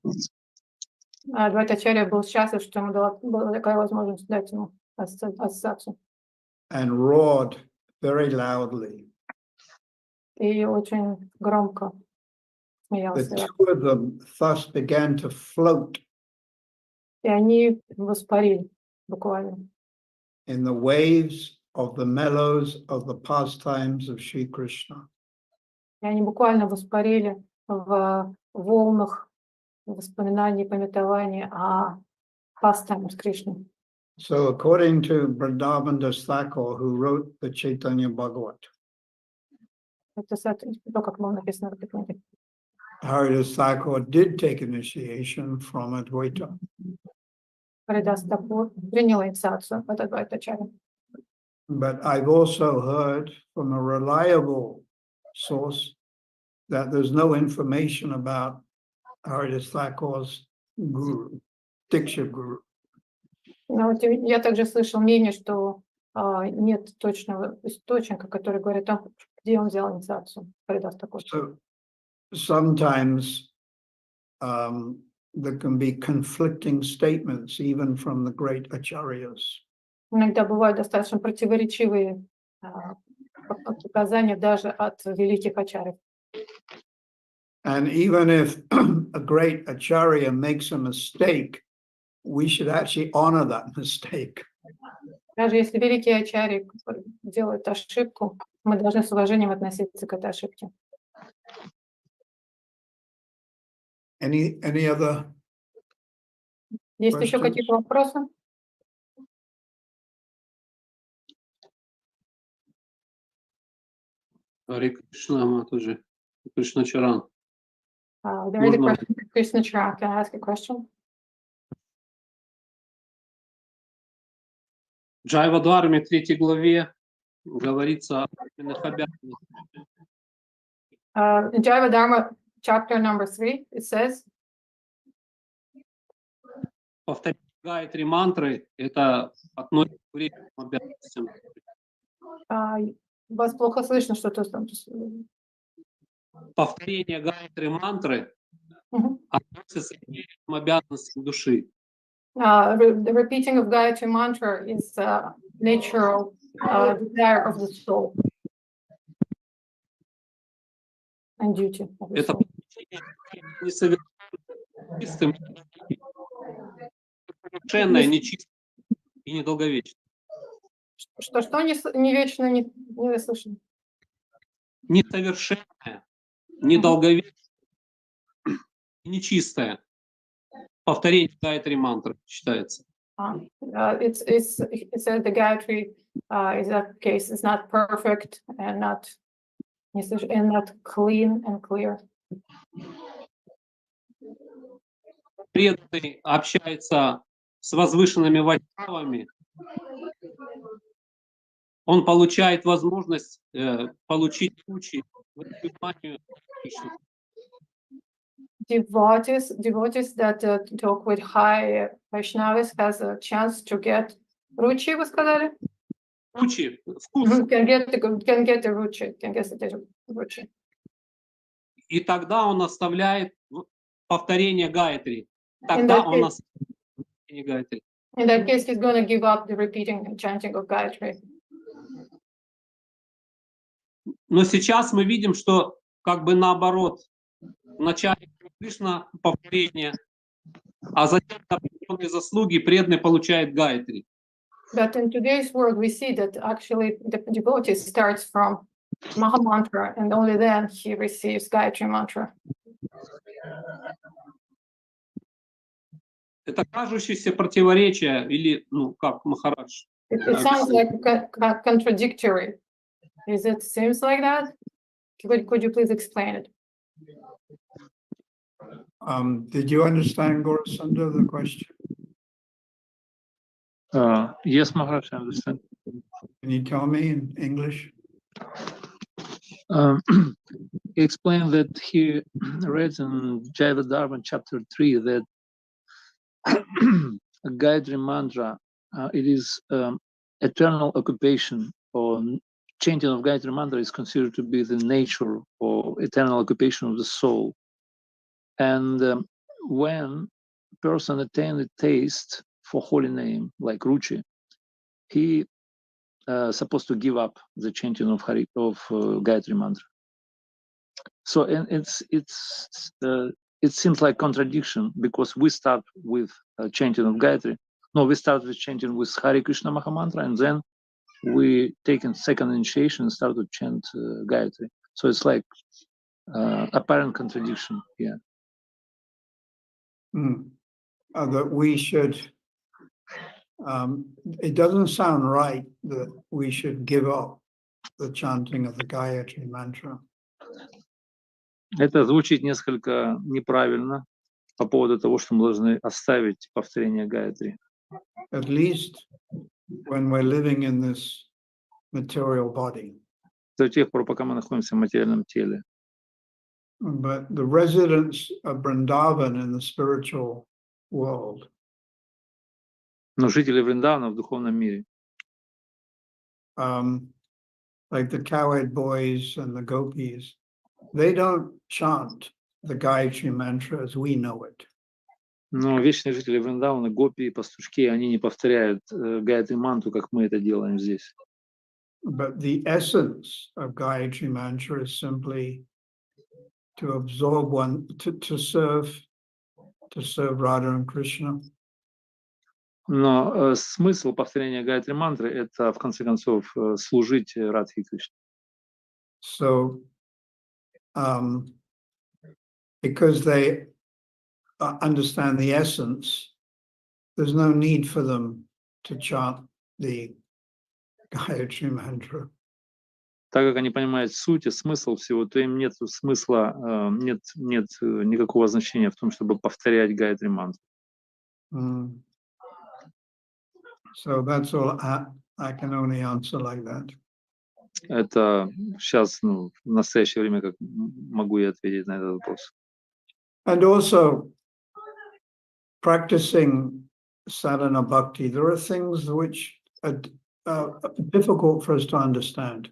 Адвайтачарья был счастлив, что ему была такая возможность дать ему ассоциацию. And roared very loudly. И очень громко The смеялся. two of them thus began to float И они воспарили буквально in the waves of the mellows of the pastimes of Sri Krishna. И они буквально воспарили в волнах воспоминаний, памятований о pastimes с Кришной. So according to Vrindavandas Thakur, who wrote the Chaitanya Bhagavat, Это то, как было написано в этой книге. Haridas Thakur did take initiation from Advaita. Харидас Такур принял инициацию от Адвайтачарьи. But I've also heard from a reliable source that there's no information about Haridas Thakur's guru, Diksha guru. Но вот я также слышал мнение, что нет точного источника, который говорит о том, где он взял инициацию. Харидас Такур. So sometimes there can be conflicting statements even from the great acharyas. Иногда бывают достаточно противоречивые показания даже от великих ачарьев. And even if a great acharya makes a mistake, we should actually honor that mistake. Даже если великие ачарьи делают ошибку, мы должны с уважением относиться к этой ошибке. Any other? Есть еще какие-то вопросы? Харе Кришна, Матаджи. Кришна Чаран. There is a question from Krishna Charan. Can I ask a question? В Джайва-дхарме 3 главе говорится о письменных обязанностях. In Jaiva Dharma, chapter number 3, it says, Повторение гайатри мантры — это относится к временным обязанностям. вас плохо слышно, что-то там. Повторение гайатри мантры Мгм. относится к временным обязанностям души. The repeating of Gayatri Mantra is a natural desire of the soul and duty of the Это soul. несовершенное, совершенное, нечистое и недолговечное. Что не вечно, не слышно. Несовершенное, недолговечное и нечистое. Повторение гайатри мантры считается. It says the Gayatri is that case is not perfect and not clean and clear. Преданный общается с возвышенными вайшнавами, он получает возможность получить ключи к пониманию Кришны. Devotees that talk with high Vaishnavas has a chance to get ruchi, вы сказали? Ключи, вкус. Can get the ruchi. И тогда он оставляет повторение гайатри. In Тогда that он case- оставляет повторение гайатри. In that case, he's going to give up the repeating and chanting of Gayatri. Но сейчас мы видим, что как бы наоборот. Вначале Кришна повторение, а затем за определенные заслуги преданный получает гайатри. But in today's world, we see that actually the devotee starts from Maha Mantra and only then he receives Gayatri Mantra. Это кажущееся противоречие или, как Махарадж. It sounds like contradictory. Seems like that? Could you please explain it? Did you understand, Gaurasundar, the question? Yes, Maharaj, I understand. Can you tell me in English? He explained that he read in Jaiva Dharma chapter 3 that a Gayatri mantra, it is eternal occupation, or chanting of Gayatri mantra is considered to be the nature or eternal occupation of the soul. And when a person attains a taste for holy name, like Ruchi, he supposed to give up the chanting of Gayatri mantra. So and it seems like contradiction, because we start with chanting of Gayatri. No, we start with chanting with Hare Krishna Maha Mantra, and then we take a second initiation and start to chant Gayatri. So it's like apparent contradiction here. that we should, it doesn't sound right that we should give up the chanting of the Gayatri mantra. Это звучит несколько неправильно по поводу того, что мы должны оставить повторение Гайатри. At least when we're living in this material body. До тех пор, пока мы находимся в материальном теле. But the residents of Vrindavan in the spiritual world, Но жители Вриндавана в духовном мире, like the cowherd boys and the gopis, they don't chant the Gayatri mantra as we know it. но вечные жители Вриндавана, гопи и пастушки, они не повторяют Гайатри мантру, как мы это делаем здесь. But the essence of Gayatri mantra is simply to absorb one, to serve Radha and Krishna. Но смысл повторения Гайатри мантры — это, в конце концов, служить Радхе и Кришне. So, because they understand the essence, there's no need for them to chant the Gayatri mantra. Так как они понимают суть и смысл всего, то им нет смысла, нет никакого значения в том, чтобы повторять Гайатри мантру. So that's all I can only answer like that. Это сейчас, в настоящее время, как могу я ответить на этот вопрос. And also, practicing sadhana bhakti, there are things which are difficult for us to understand.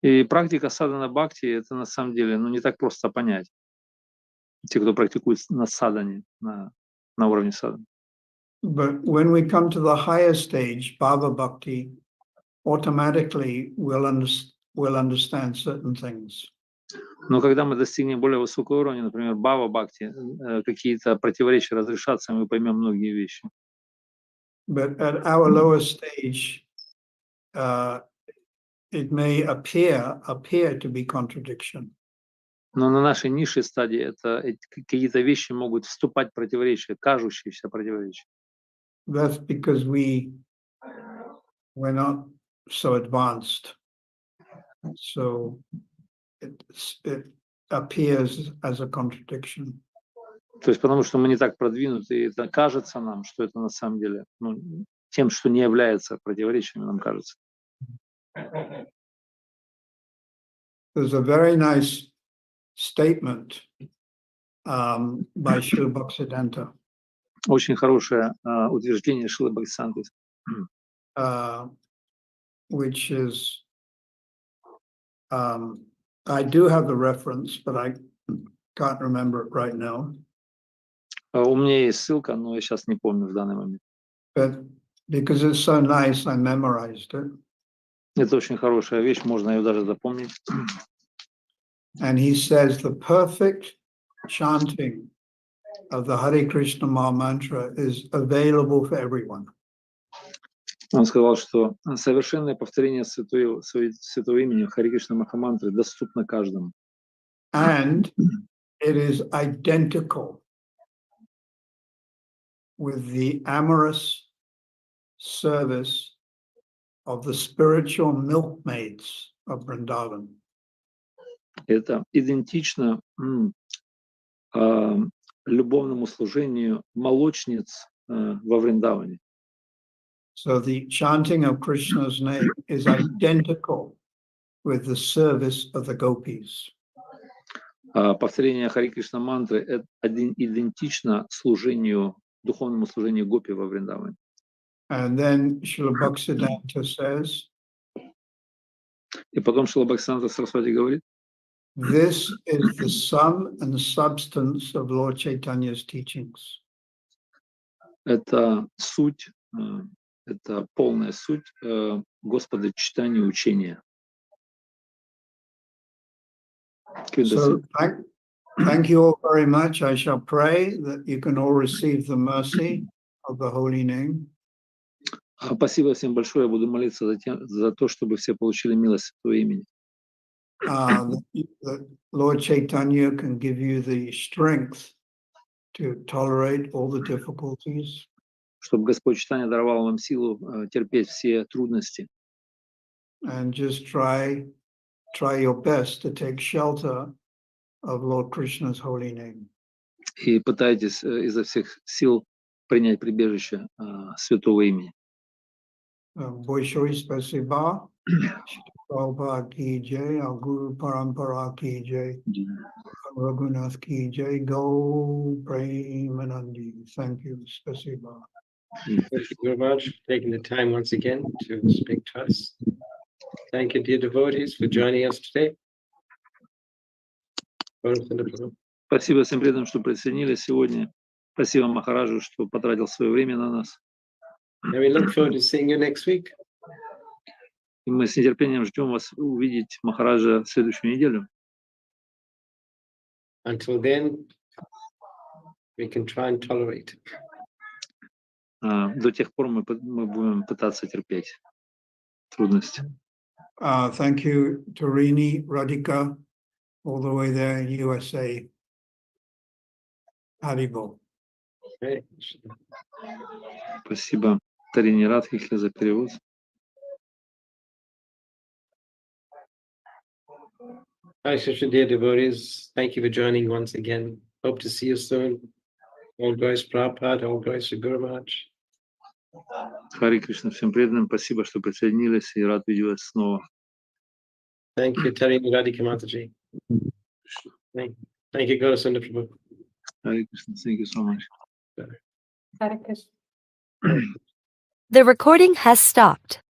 И практика садхана бхакти — это на самом деле не так просто понять. Те, кто практикует на садхане, на уровне садханы. But when we come to the higher stage, bhava bhakti, automatically we'll understand certain things. Но когда мы достигнем более высокого уровня, например, бхава бхакти, какие-то противоречия разрешатся, и мы поймем многие вещи. But at our lower stage, it may appear to be contradiction. Но на нашей низшей стадии какие-то вещи могут вступать в противоречия, кажущиеся противоречия. That's because we're not so advanced. So it appears as a contradiction. То есть потому что мы не так продвинуты, и это кажется нам, что это на самом деле, тем, что не является противоречием, нам кажется. There's a very nice statement by Srila Bhaktisiddhanta. Очень хорошее утверждение Шрилы Бхактисиddhанты, which is, I do have the reference, but I can't remember it right now. У меня есть ссылка, но я сейчас не помню в данный момент. But because it's so nice, I memorized it. Это очень хорошая вещь, можно ее даже запомнить. And he says the perfect chanting of the Hare Krishna Maha Mantra is available for everyone. Он сказал, что совершенное повторение святого имени Харе Кришна Махамантры доступно каждому. And it is identical with the amorous service of the spiritual milkmaids of Vrindavan. Это идентично любовному служению молочниц во Вриндаване. So the chanting of Krishna's name is identical with the service of the gopis. Повторение Харе Кришна мантры идентично духовному служению гопи во Вриндаване. And then Srila Bhaktisiddhanta says, и потом Шрила Бхактисиddhanta Сарасвати говорит, this is the sum and substance of Lord Chaitanya's teachings. Это суть, это полная суть Господа читания учения. So thank you all very much. I shall pray that you can all receive the mercy of the holy name. Спасибо всем большое. Я буду молиться за то, чтобы все получили милость Святого имени. That Lord Chaitanya can give you the strength to tolerate all the difficulties, чтобы Господь читания даровал вам силу терпеть все трудности. and just try your best to take shelter of Lord Krishna's holy name. И пытайтесь изо всех сил принять прибежище святого имени. Большое спасибо. Prabhupada ki jai, our Guru Parampara ki jai, Raghunath ki jai, Go Premanandi. Thank you, spasiba. Thank you very much for taking the time once again to speak to us. Thank you, dear devotees, for joining us today. Спасибо всем преданным, что присоединились сегодня. Спасибо Махараджу, что потратил свое время на нас. And we look forward to seeing you next week. И мы с нетерпением ждем вас увидеть Махараджа в следующую неделю. Until then, we can try and tolerate. До тех пор мы будем пытаться терпеть трудности. Thank you, Tarini, Radhika, all the way there in USA. Haribo. Okay. Спасибо Тарине Радхике за перевод. Hi, Shishra, dear devotees. Thank you for joining once again. Hope to see you soon. All glories Prabhupada, all glories to Guru Maharaj. Хари Кришна, всем преданным. Спасибо, что присоединились, и рад видеть вас снова. Thank you, Tarini Radhika Mataji. Thank you, Goswami Prabhu. Хари Кришна, thank you so much. Hare Krishna. The recording has stopped.